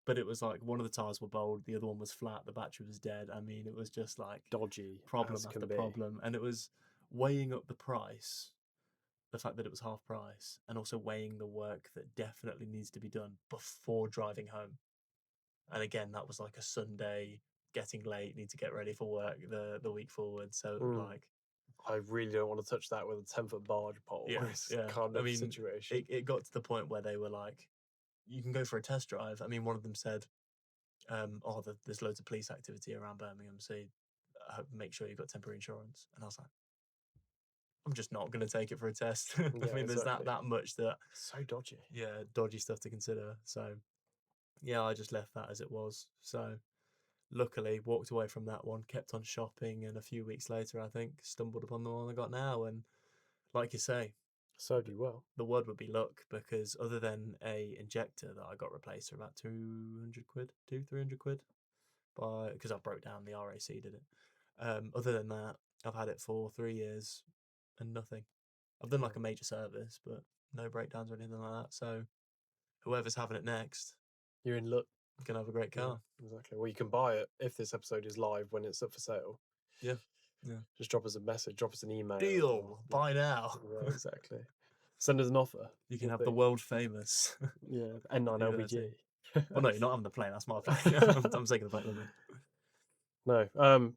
But it was like one of the tires were bowled, the other one was flat, the battery was dead. I mean, it was just like Dodgy problem as after can be. problem, and it was weighing up the price, the fact that it was half price, and also weighing the work that definitely needs to be done before driving home. And again, that was like a Sunday, getting late, need to get ready for work the week forward. So it was like, I really don't want to touch that with a 10-foot barge pole. yeah, It's yeah. kind I of mean, situation. it got to the point where they were like, you can go for a test drive. I mean, one of them said, oh, there's loads of police activity around Birmingham, so make sure you've got temporary insurance. And I was like, I'm just not going to take it for a test. I Yeah, mean, there's exactly. that much that, So dodgy. yeah, dodgy stuff to consider. So yeah, I just left that as it was. So luckily, walked away from that one, kept on shopping, and a few weeks later, I think, stumbled upon the one I got now. And like you say, Served you well. the word would be luck because other than a injector that I got replaced for about 200 quid, 300 quid, because I broke down the RAC did it. Other than that, I've had it for 3 years and nothing. I've done like a major service, but no breakdowns or anything like that. So whoever's having it next, You're in luck. can have a great car. Yeah, exactly. Well, you can buy it if this episode is live when it's up for sale. Yeah, yeah. Just drop us a message, drop us an email. Deal. Buy now. Yeah, exactly. Send us an offer. You can have the world famous. Yeah, N9 LBG. Well, no, you're not having the plane. That's my plane. I'm taking the plane with me. No.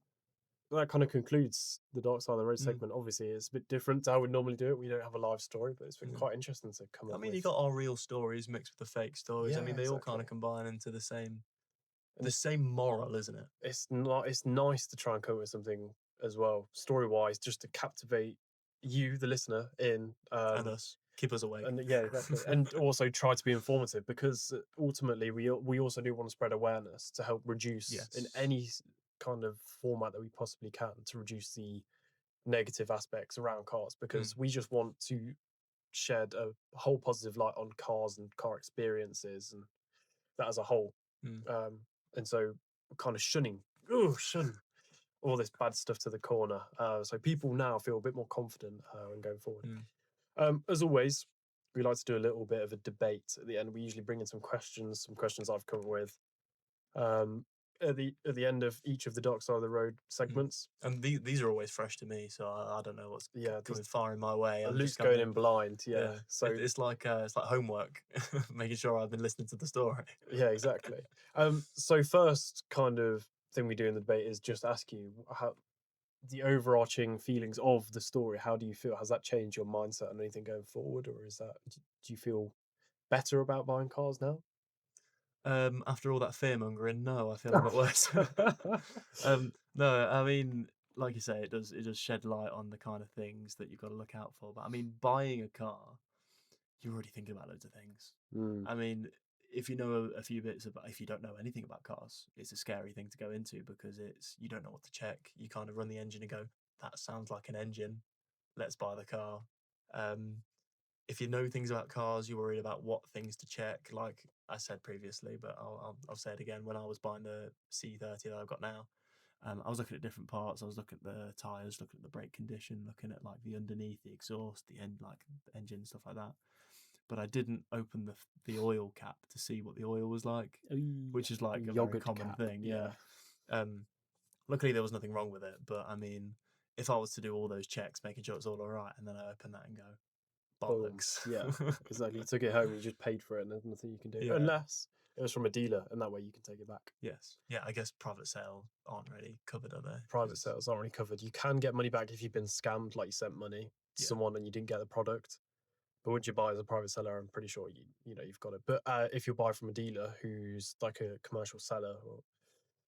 That kind of concludes the Dark Side of the Road segment. Obviously, it's a bit different to how we normally do it. We don't have a live story, but it's been quite interesting to come up with. I mean, you got our real stories mixed with the fake stories. I Yeah, mean, they all kind exactly. of combine into the same moral, isn't it? It's not. It's nice to try and come up with something as well, story-wise, just to captivate you, the listener, in And us. Keep us awake. and yeah, exactly, and also try to be informative because ultimately we also do want to spread awareness to help reduce in any kind of format that we possibly can to reduce the negative aspects around cars because we just want to shed a whole positive light on cars and car experiences and that as a whole. And so kind of shun all this bad stuff to the corner. So people now feel a bit more confident when going forward. As always, we like to do a little bit of a debate at the end. We usually bring in some questions I've come up with. At the end of each of the Dark Side of the Road segments. And these are always fresh to me, so I don't know what's coming far in my way. I'm Luke's just going in blind, yeah. So it's like homework, making sure I've been listening to the story. Yeah, exactly. So first kind of thing we do in the debate is just ask you how the overarching feelings of the story. How do you feel? Has that changed your mindset on anything going forward, or do you feel better about buying cars now? After all that fear mongering, no, I feel a lot worse. No, I mean, like you say, it does shed light on the kind of things that you've got to look out for. But I mean, buying a car, you're already thinking about loads of things. I mean, if you know a few bits about, if you don't know anything about cars, it's a scary thing to go into because you don't know what to check. You kind of run the engine and go, that sounds like an engine. let's buy the car. If you know things about cars, you're worried about what things to check. Like I said previously, but I'll say it again. When I was buying the C30 that I've got now, I was looking at different parts. I was looking at the tires, looking at the brake condition, looking at like the underneath, the exhaust, the end, like the engine, stuff like that. But I didn't open the oil cap to see what the oil was like, which is like a very Yogurt common cap, thing. yeah. Luckily there was nothing wrong with it, but I mean, if I was to do all those checks, making sure it's all alright, and then I open that and go, Boom. bollocks. Yeah, exactly. You took it home and you just paid for it, and there's nothing you can do Yeah. unless it was from a dealer, and that way you can take it back. Yes. Yeah, I guess private sales aren't really covered, are they? Private sales aren't really covered. You can get money back if you've been scammed, like you sent money to Yeah. someone and you didn't get the product. But once you buy as a private seller, I'm pretty sure you've got it. But if you buy from a dealer who's like a commercial seller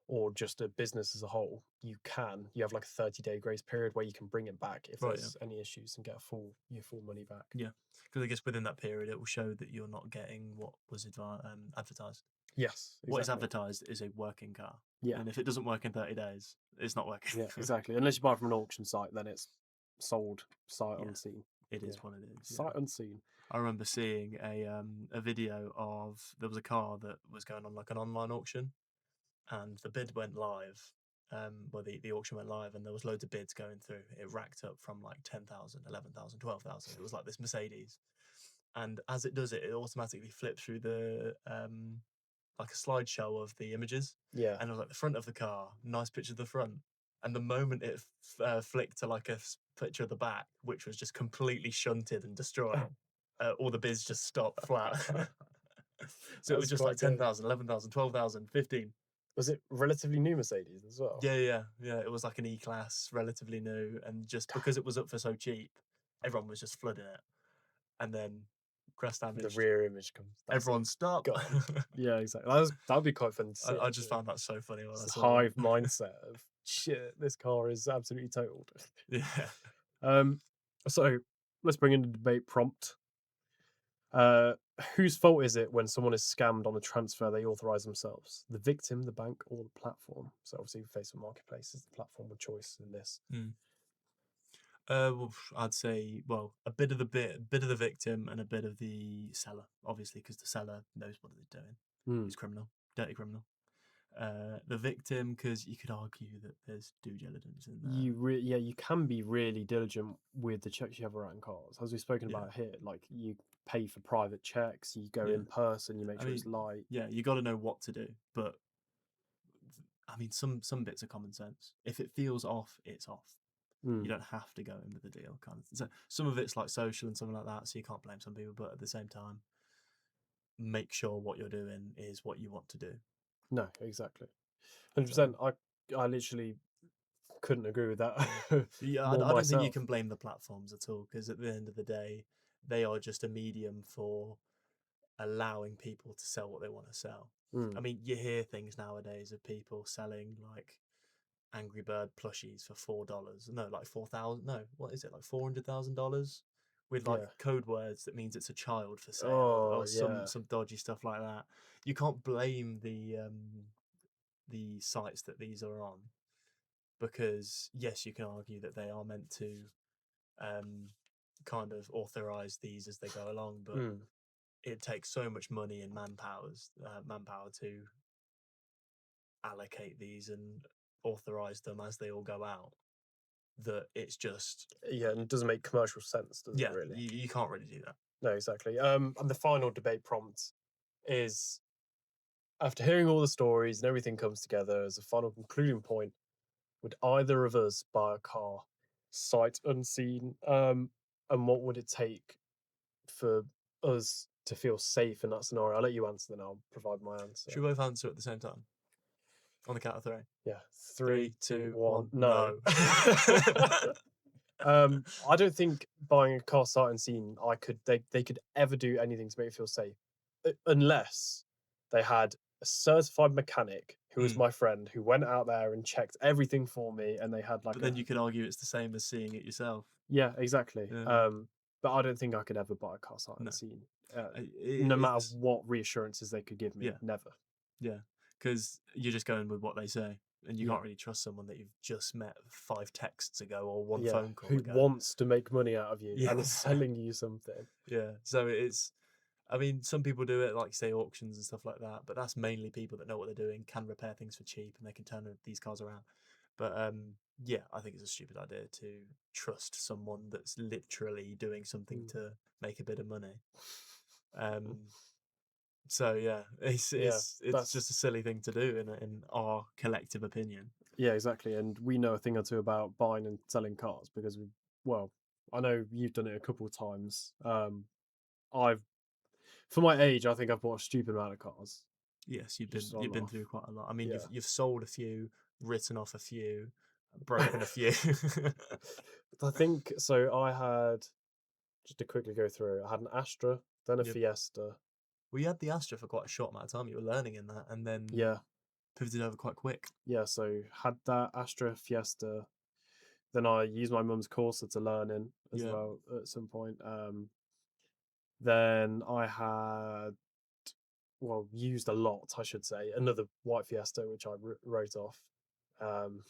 or just a business as a whole, you have like a 30-day grace period where you can bring it back if Right, there's any issues and get your full money back. Yeah, because I guess within that period, it will show that you're not getting what was advertised. Yes, exactly. What is advertised is a working car. Yeah. And if it doesn't work in 30 days, it's not working. Yeah, exactly. Unless you buy from an auction site, then it's sold sight Yeah, unseen. It is Yeah. what it is. Yeah. Sight unseen. I remember seeing a video of there was a car that was going on like an online auction, and the bid went live. Well, the auction went live, and there was loads of bids going through. It racked up from like 10,000, 11,000, 12,000. It was like this Mercedes, and as it does it, it automatically flips through the like a slideshow of the images. Yeah. And it was like the front of the car, nice picture of the front. And the moment it flicked to like a picture of the back, which was just completely shunted and destroyed, all the bids just stopped flat. So it was just like 10,000, 11,000, 12,000, 15. Was it relatively new Mercedes as well? Yeah. It was like an E-Class, relatively new. And just because it was up for so cheap, everyone was just flooding it. And then crash damage. The rear image comes. Everyone stop. Yeah, exactly. That'd be quite fun to see. I just found that so funny when I saw hive mindset of shit. This car is absolutely totaled. Yeah. So let's bring in the debate prompt. Whose fault is it when someone is scammed on a transfer they authorize themselves? The victim, the bank, or the platform? So obviously, Facebook Marketplace is the platform of choice in this. Well, I'd say a bit of the victim and a bit of the seller, obviously, because the seller knows what they're doing. He's criminal, dirty criminal. The victim, because you could argue that there's due diligence in there. You can be really diligent with the checks you have around cars, as we've spoken about here. Like you pay for private checks, you go in person, you make sure it's light. Yeah, you got to know what to do, but I mean, some bits are common sense. If it feels off, it's off. You don't have to go in with a deal, kind of. So some of it's like social and something like that, so you can't blame some people. But at the same time, make sure what you're doing is what you want to do. No, exactly, 100%. I literally couldn't agree with that. Yeah, I don't think you can blame the platforms at all, because at the end of the day, they are just a medium for allowing people to sell what they want to sell. I mean, you hear things nowadays of people selling like Angry Bird plushies for $4. No, like 4,000. No, what is it, like $400,000 with like code words that means it's a child for sale, or some dodgy stuff like that. You can't blame the sites that these are on, because yes, you can argue that they are meant to kind of authorize these as they go along, but it takes so much money and manpower to allocate these and authorize them as they all go out, that it's just and it doesn't make commercial sense, does it really? You can't really do that. No, exactly. And the final debate prompt is, after hearing all the stories and everything comes together as a final concluding point, would either of us buy a car sight unseen? And what would it take for us to feel safe in that scenario? I'll let you answer, then I'll provide my answer. Should we both answer at the same time? On the count of three? Yeah. 3, 2, 1. No. I don't think buying a car sight unseen, they could ever do anything to make me feel safe, unless they had a certified mechanic who was my friend, who went out there and checked everything for me, and they had like. But then you could argue it's the same as seeing it yourself. Yeah, exactly. But I don't think I could ever buy a car sight unseen, no matter what reassurances they could give me. Yeah. Never. Yeah, because you're just going with what they say. and you Yeah. can't really trust someone that you've just met 5 texts ago or one Yeah, phone call who ago. wants to make money out of you Yeah. and is selling you something. Yeah, so it's, I mean, some people do it, like say auctions and stuff like that, but that's mainly people that know what they're doing, can repair things for cheap, and they can turn these cars around. But yeah, I think it's a stupid idea to trust someone that's literally doing something to make a bit of money. So yeah, it's just a silly thing to do in our collective opinion. Yeah, exactly. And we know a thing or two about buying and selling cars because I know you've done it a couple of times. For my age, I think I've bought a stupid amount of cars. Yes, you've Just been off. through quite a lot. I mean, Yeah. you've sold a few, written off a few, broken a few. I think so. I had, just to quickly go through, I had an Astra, then a Yep. Fiesta. We had the Astra for quite a short amount of time. You were learning in that, and then Yeah. pivoted over quite quick. Yeah, so had that Astra Fiesta. Then I used my mum's Corsa to learn in as Yeah. well at some point. Then I had, used a lot, I should say, another white Fiesta, which I wrote off. Then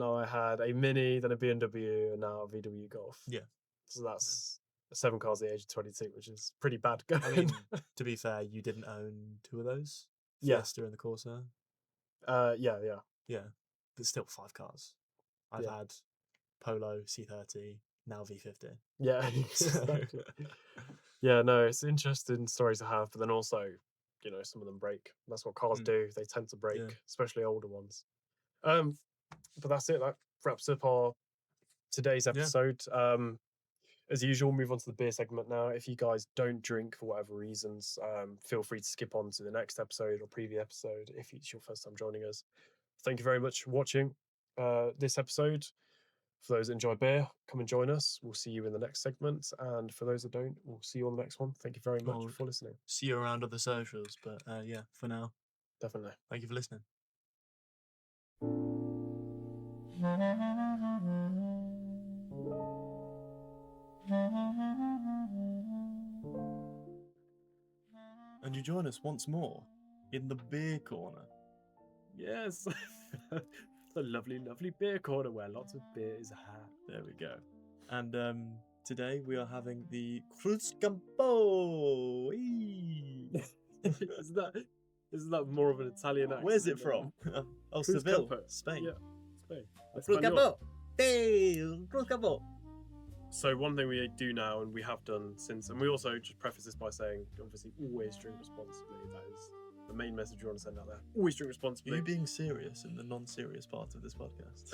I had a Mini, then a BMW, and now a VW Golf. Yeah. So that's 7 cars at the age of 22, which is pretty bad going. I mean, to be fair, you didn't own 2 of those, Yeah. Fiesta and the Corsa. Yeah. Yeah, but still 5 cars. I've Yeah. had Polo, C30, now V50. Yeah, exactly. Yeah, no, it's interesting stories to have, but then also, some of them break. That's what cars do. They tend to break, especially older ones. But that's it. That wraps up our today's episode. As usual, move on to the beer segment now. If you guys don't drink for whatever reasons, feel free to skip on to the next episode or previous episode if it's your first time joining us. Thank you very much for watching this episode. For those that enjoy beer, come and join us. We'll see you in the next segment. And for those that don't, we'll see you on the next one. Thank you very much for listening. See you around other socials. But yeah, for now, definitely. Thank you for listening. And you join us once more in the beer corner. Yes. The lovely, lovely beer corner where lots of beer is had. There we go. And today we are having the Cruzcampo. Isn't that more of an Italian accent? Where's it from? Oh, Seville, Spain. Yeah, Spain. Cruzcampo. Hey, Cruzcampo. So one thing we do now, and we have done since, and we also just preface this by saying, obviously, always drink responsibly. That is the main message we want to send out there. Always drink responsibly. Are you being serious in the non-serious part of this podcast?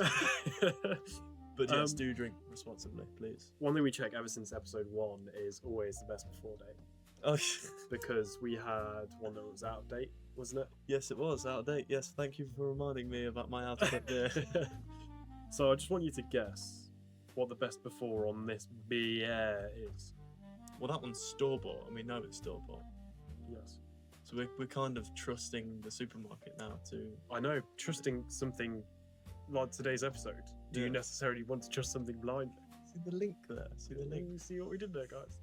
But yes, do drink responsibly, please. One thing we check ever since episode 1 is always the best before date. Oh, because we had one that was out of date, wasn't it? Yes, it was out of date. Yes, thank you for reminding me about my out of date beer. So I just want you to guess what the best before on this beer is. Well, that one's store-bought, and we know it's store-bought. Yes. So we're kind of trusting the supermarket now to... I know, trusting something like today's episode. Do you necessarily want to trust something blindly? See the link there? See the link? See what we did there, guys?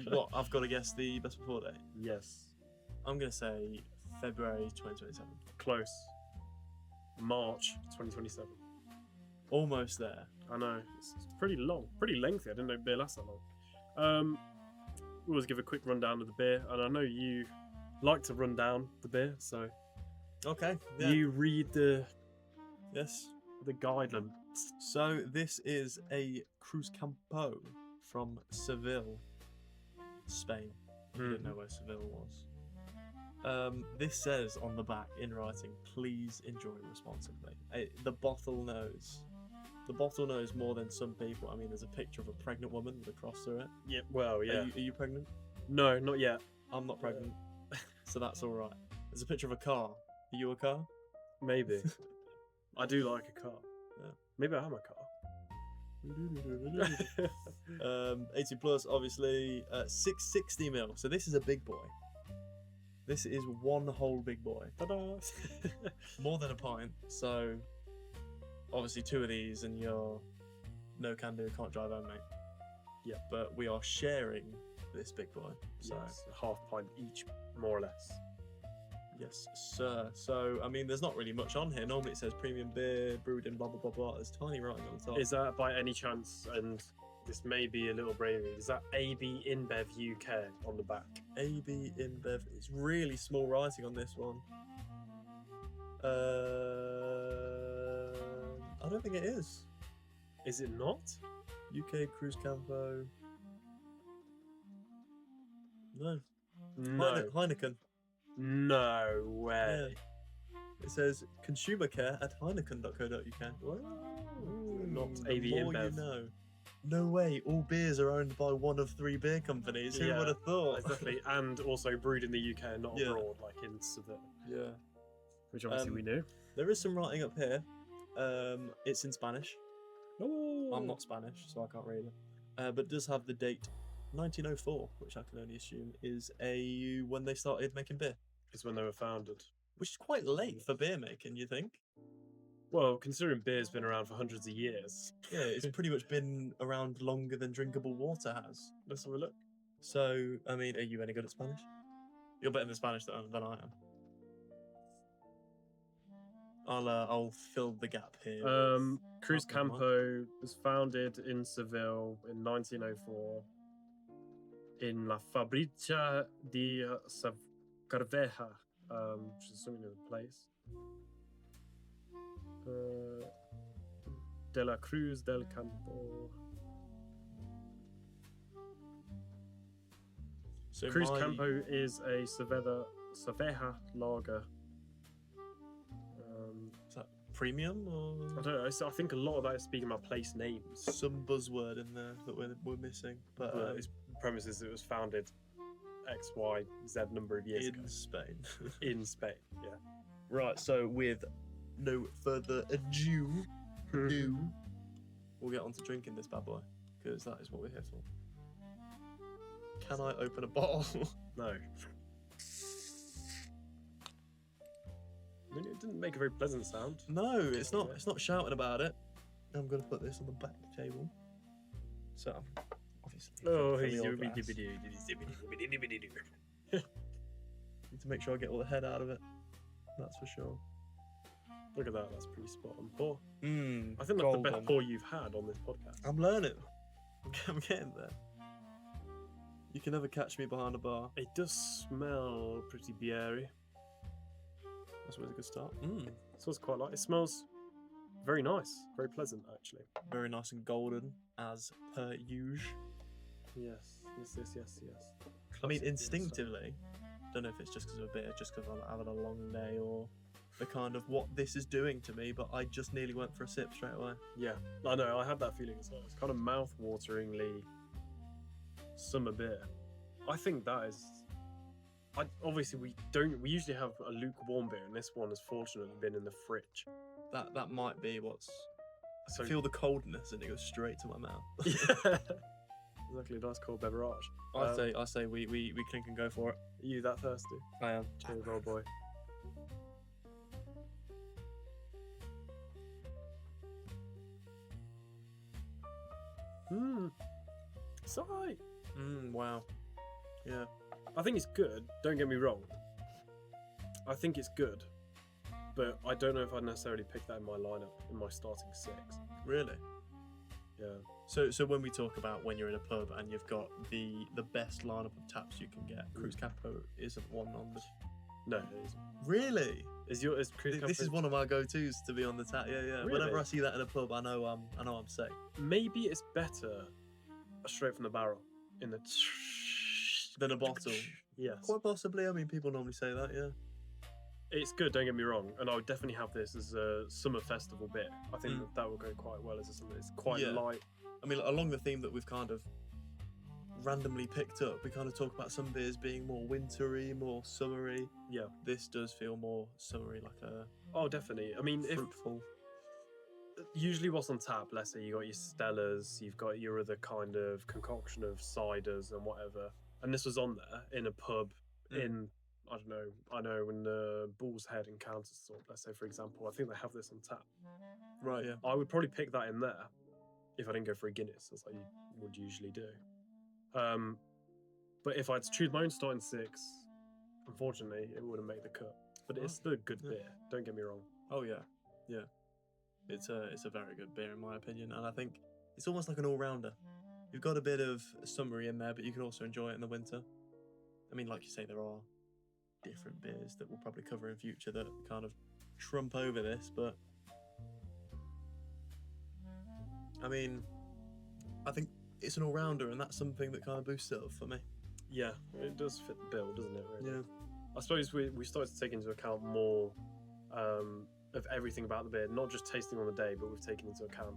What? I've got to guess the best before date? Yes. I'm going to say February 2027. Close. March 2027. Almost there. I know. It's pretty long. Pretty lengthy. I didn't know beer lasts that long. We'll always give a quick rundown of the beer. And I know you like to run down the beer, so... Okay. Yeah. You read the guidelines. So this is a Cruzcampo from Seville, Spain. I didn't know where Seville was. This says on the back in writing, please enjoy responsibly. The bottle knows. The bottle knows more than some people. I mean, there's a picture of a pregnant woman with a cross through it. Yeah, well, yeah. Are you pregnant? No, not yet. I'm not pregnant, so that's all right. There's a picture of a car. Are you a car? Maybe. I do like a car. Yeah. Maybe I am a car. 18 plus, obviously. 660 mil. So this is a big boy. This is one whole big boy. Ta-da! More than a pint. So obviously 2 of these, and you're no can do, can't drive home, mate. Yeah. But we are sharing this big boy. So yes, half pint each, more or less. Yes, sir. So, I mean, there's not really much on here. Normally it says premium beer, brewed in blah, blah, blah, blah. There's tiny writing on the top. Is that by any chance, and this may be a little bravery, is that AB InBev UK on the back? AB InBev. It's really small writing on this one. I don't think it is. Is it not? UK Cruise Campo. No. No. Heineken. No way. Yeah. It says consumer care at heineken.co.uk. Not The AB more InBev. you know. No way, all beers are owned by one of 3 beer companies. Who Yeah, would have thought? Exactly, and also brewed in the UK, not Yeah. abroad, like in Seville, Yeah. which obviously we knew. There is some writing up here. It's in Spanish. Oh, I'm not Spanish, so I can't read it. But it does have the date 1904, which I can only assume is when they started making beer, It's when they were founded. which is quite late for beer making, you think? Well, considering beer's been around for hundreds of years. Yeah, it's pretty much been around longer than drinkable water has. Let's have a look. So, I mean, are you any good at Spanish? You're better in Spanish than I am. I'll fill the gap here. Cruz never mind. Campo was founded in Seville in 1904 in La Fábrica de Cerveja, which is something of a place. De la Cruz del Campo. So Cruz my- Campo is a Cerveja lager. Is that premium or I don't know. I think a lot of that is speaking about place names. some buzzword in there that we're missing? But Its premise is it was founded X, Y, Z number of years ago in Spain. in Spain. Yeah. Right, so with no further ado, we'll get on to drinking this bad boy, because that is what we're here for. Can I open a bottle? No. I mean, it didn't make a very pleasant sound. No, it's not. It's not shouting about it. I'm going to put this on the back table. So, obviously. Oh, for the he's old glass. Need to make sure I get all the head out of it. That's for sure. Look at that. That's pretty spot on pour. Mmm. I think that's the best pour you've had on this podcast. I'm learning. I'm getting there. You can never catch me behind a bar. It does smell pretty beery. That's always a good start. Mmm. It smells quite like. It smells very nice. Very pleasant, actually. Very nice and golden, as per usual. Yes. Yes. I mean, Classic beer instinctively, don't know if it's just because of a beer, just because I'm having a long day, or the kind of what this is doing to me, but I just nearly went for a sip straight away. Yeah, I know. I had that feeling as well. It's kind of mouth-wateringly summer beer. I think that is. Obviously, we usually have a lukewarm beer, and this one has fortunately been in the fridge. That might be what's. So I feel the coldness, and it goes straight to my mouth. yeah, exactly. Nice cold beverage. I say we clink and go for it. Are you that thirsty? I am. Cheers, old boy. It's alright. Wow. Yeah. I think it's good. Don't get me wrong. I think it's good, but I don't know if I'd necessarily pick that in my lineup in my starting 6. Really. Yeah. So when we talk about when you're in a pub and you've got the best lineup of taps you can get, Cruz Campo isn't one on the. No, it isn't. Really? Is Cruz This is Campo- one of my go-tos to be on the tap. Yeah. Really? Whenever I see that in a pub, I know I'm safe. Maybe it's better straight from the barrel in the. Than a bottle. Yes. Quite possibly. I mean, people normally say that. Yeah. It's good, don't get me wrong, and I would definitely have this as a summer festival beer. I think that will go quite well as a summer. It's quite Yeah. light. I mean, along the theme that we've kind of randomly picked up, we kind of talk about some beers being more wintry, more summery. Yeah. This does feel more summery, like a Oh, definitely. I mean, fruitful. usually what's on tap, let's say you got your Stellas, you've got your other kind of concoction of ciders and whatever, and this was on there in a pub in, I know in the Bull's Head in Countersthorpe, let's say, for example. I think they have this on tap. Right, yeah. I would probably pick that in there if I didn't go for a Guinness, as I would usually do. But if I had to choose my own starting 6, unfortunately, it wouldn't make the cut. but it's still good beer. Don't get me wrong. Oh yeah, yeah. It's a very good beer in my opinion, and I think it's almost like an all-rounder. You've got a bit of summery in there, but you can also enjoy it in the winter. I mean, like you say, there are different beers that we'll probably cover in future that kind of trump over this, but I mean, I think it's an all-rounder, and that's something that kind of boosts it up for me. Yeah, it does fit the bill, doesn't it, really? Yeah. I suppose we started to take into account more of everything about the beer, not just tasting on the day, but we've taken into account,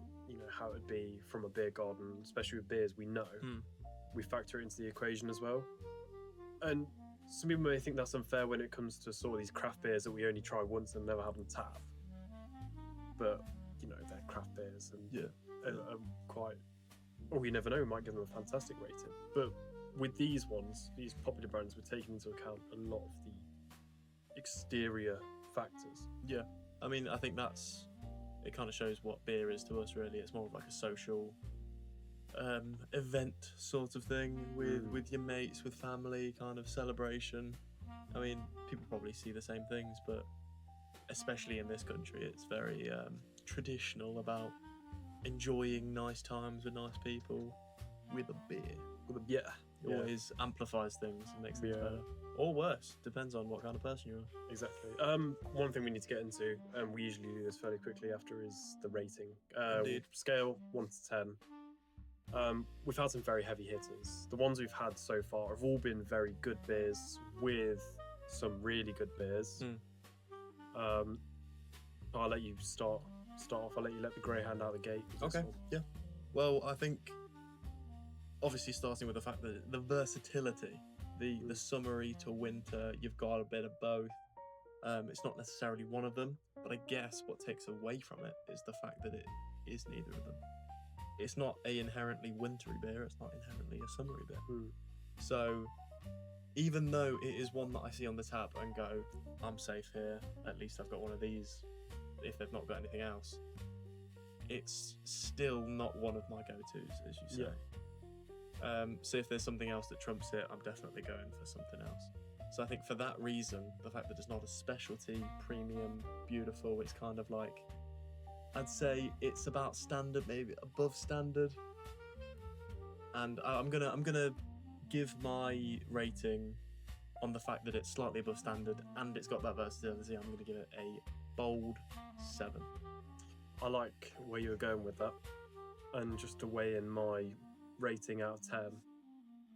how it would be from a beer garden, especially with beers we know. We factor it into the equation as well. And some people may think that's unfair when it comes to sort of these craft beers that we only try once and never have on tap. But, they're craft beers and are quite... Or you never know, we might give them a fantastic rating. But with these ones, these popular brands, we're taking into account a lot of the exterior factors. Yeah. I mean, I think it kind of shows what beer is to us, really. It's more of like a social event sort of thing with your mates, with family, kind of celebration. I mean, people probably see the same things, but especially in this country, it's very traditional about enjoying nice times with nice people with a beer. It always amplifies things and makes things better. Or worse, depends on what kind of person you are. Exactly. One thing we need to get into, and we usually do this fairly quickly after, is the rating. Indeed. Scale 1 to 10. We've had some very heavy hitters. The ones we've had so far have all been very good beers with some really good beers. I'll let you start off. I'll let you let the greyhound out the gate. Okay. Yeah. Well, I think obviously starting with the fact that the versatility, the summery to winter, you've got a bit of both. It's not necessarily one of them, but I guess what takes away from it is the fact that it is neither of them. It's not a inherently wintry beer, it's not inherently a summery beer. So even though it is one that I see on the tap and go, I'm safe here, at least I've got one of these, if they've not got anything else, it's still not one of my go-tos, as you say. So if there's something else that trumps it, I'm definitely going for something else. So I think for that reason, the fact that it's not a specialty, premium, beautiful, it's kind of like, I'd say it's about standard, maybe above standard. And I'm gonna give my rating on the fact that it's slightly above standard and it's got that versatility. I'm gonna give it a bold 7. I like where you were going with that, and just to weigh in my rating out of 10,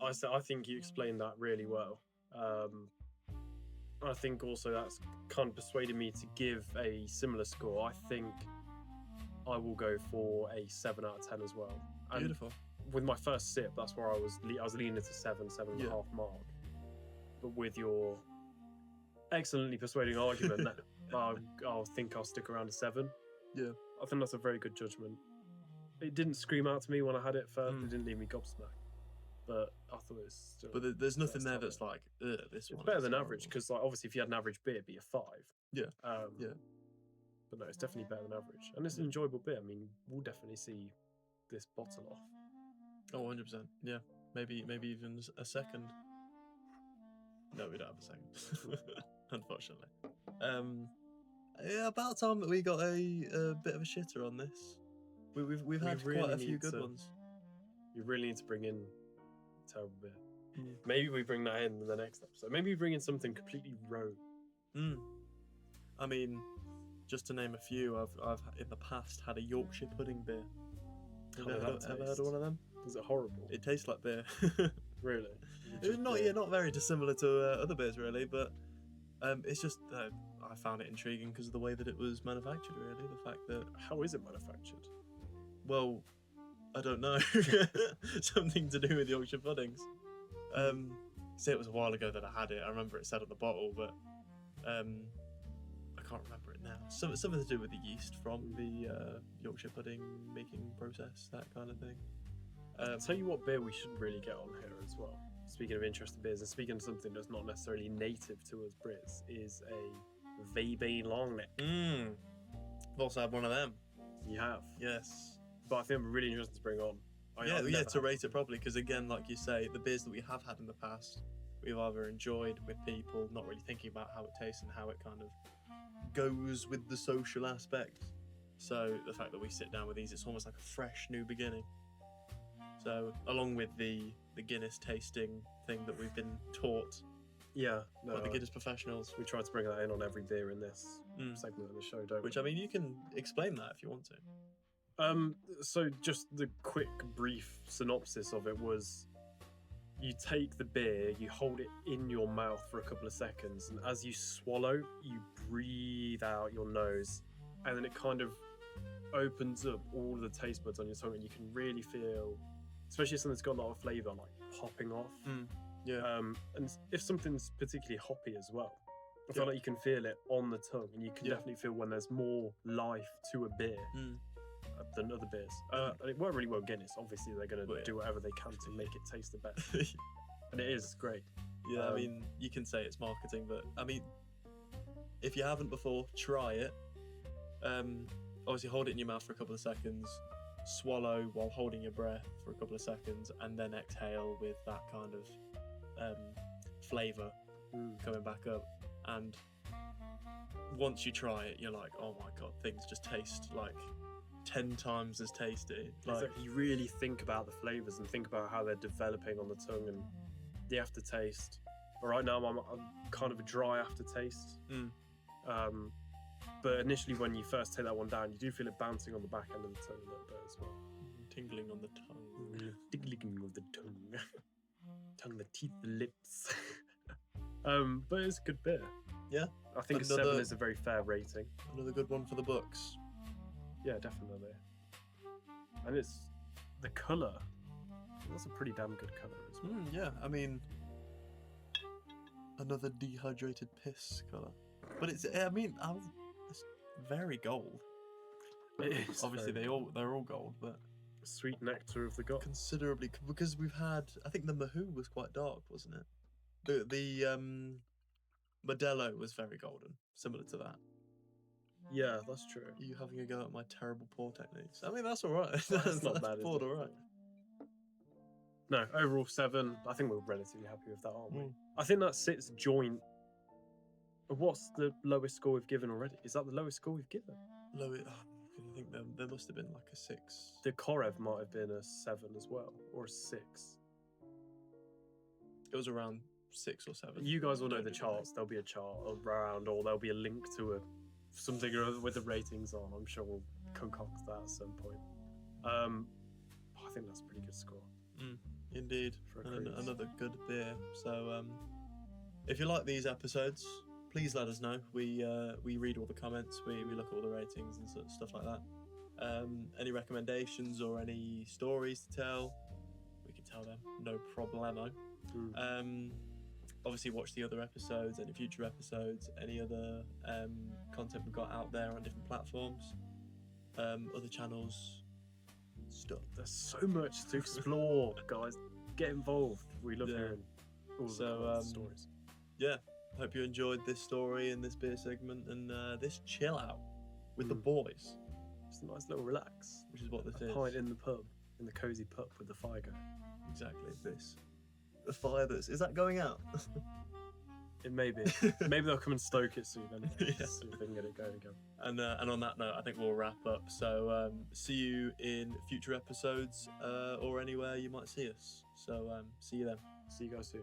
I think you explained that really well. I think also that's kind of persuaded me to give a similar score. I think I will go for a 7 out of 10 as well. And Beautiful. with my first sip, that's where I was leaning to 7.5 mark. But with your excellently persuading argument, I'll think I'll stick around a 7. Yeah. I think that's a very good judgment. It didn't scream out to me when I had it first. It didn't leave me gobsmacked. But I thought it was still... But there's nothing there that's like, this one. It's better than average, because obviously if you had an average beer, it'd be a 5. Yeah. Yeah. But no, it's definitely better than average. And it's an enjoyable beer. I mean, we'll definitely see this bottle off. Oh, 100%. Yeah. Maybe even a second. No, we don't have a second. Unfortunately. Yeah, about time that we got a bit of a shitter on this. We've had really quite a few need good to- ones. You really need to bring in terrible beer. Maybe we bring that in the next episode. Maybe we bring in something completely rogue. I mean, just to name a few, I've in the past had a Yorkshire pudding beer. Ever heard of one of them? Is it horrible? It tastes like beer. Really? It's not very dissimilar to other beers really, but it's just I found it intriguing because of the way that it was manufactured. Really, the fact that How is it manufactured? well, I don't know, something to do with Yorkshire puddings. Say it was a while ago that I had it. I remember it said on the bottle, but I can't remember it now. Something to do with the yeast from the Yorkshire pudding making process, that kind of thing. I'll tell you what beer we should really get on here as well. Speaking of interesting beers, and speaking of something that's not necessarily native to us Brits, is a VB Longneck. I've also had one of them. You have? Yes. But I think it'd be really interesting to bring on. To rate it properly, because again, like you say, the beers that we have had in the past we've either enjoyed with people, not really thinking about how it tastes and how it kind of goes with the social aspect. So the fact that we sit down with these, it's almost like a fresh new beginning. So along with the Guinness tasting thing that we've been taught Yeah, no, by the Guinness professionals, we try to bring that in on every beer in this segment of the show, don't which we? I mean, you can explain that if you want to. So just the quick, brief synopsis of it was: you take the beer, you hold it in your mouth for a couple of seconds, and as you swallow, you breathe out your nose, and then it kind of opens up all the taste buds on your tongue, and you can really feel, especially if something's got a lot of flavour, like popping off. Yeah. And if something's particularly hoppy as well, I feel like you can feel it on the tongue, and you can definitely feel when there's more life to a beer than other beers. And it won't really well Guinness. Obviously, they're going to do whatever they can to make it taste the best, and it is great. Yeah, I mean, you can say it's marketing, but I mean, if you haven't before, try it. Obviously, hold it in your mouth for a couple of seconds, swallow while holding your breath for a couple of seconds, and then exhale with that kind of flavour coming back up. And once you try it, you're like, oh my god, things just taste like 10 times as tasty. Like, exactly. You really think about the flavours and think about how they're developing on the tongue and the aftertaste. But right now, I'm kind of a dry aftertaste. But initially, when you first take that one down, you do feel it bouncing on the back end of the tongue a little bit as well. Tingling on the tongue. Tingling of the tongue. Tongue, the teeth, the lips. But it's a good beer. Yeah. I think a 7 is a very fair rating. Another good one for the books. Yeah, definitely. And it's the colour. That's a pretty damn good colour as well. Yeah, I mean, another dehydrated piss colour. But it's, I mean, it's very gold. It is. Obviously, they're all gold, but sweet nectar of the gods. Considerably, because we've had, I think the Mahou was quite dark, wasn't it? The Modelo was very golden, similar to that. Yeah, that's true. Are you having a go at my terrible pour techniques? I mean, that's all right. That's not bad. Poured all right. No, overall 7. I think we're relatively happy with that, aren't we? I think that sits joint. What's the lowest score we've given already? Is that the lowest score we've given? I think there must have been like a 6. The Korev might have been a 7 as well, or a 6. It was around 6 or 7. You guys will know the charts. There'll be a chart around, or there'll be a link to something or other with the ratings on. I'm sure we'll concoct that at some point. I think that's a pretty good score. Indeed, another good beer. So, if you like these episodes, please let us know. We read all the comments, we look at all the ratings and stuff like that. Any recommendations or any stories to tell, we can tell them, no problemo. Obviously watch the other episodes, any future episodes, any other content we've got out there on different platforms, other channels, stuff. There's so much to explore, guys. Get involved. We love hearing all the stories. Yeah, hope you enjoyed this story and this beer segment and this chill out with the boys. Just a nice little relax, which is what this is. Pint in the pub, in the cosy pub with the fire going. Exactly this. The fire is that going out? It may be. Maybe they'll come and stoke it soon. Anyway, see if they can get it going again. And on that note, I think we'll wrap up. So see you in future episodes or anywhere you might see us. So see you then. See you guys soon.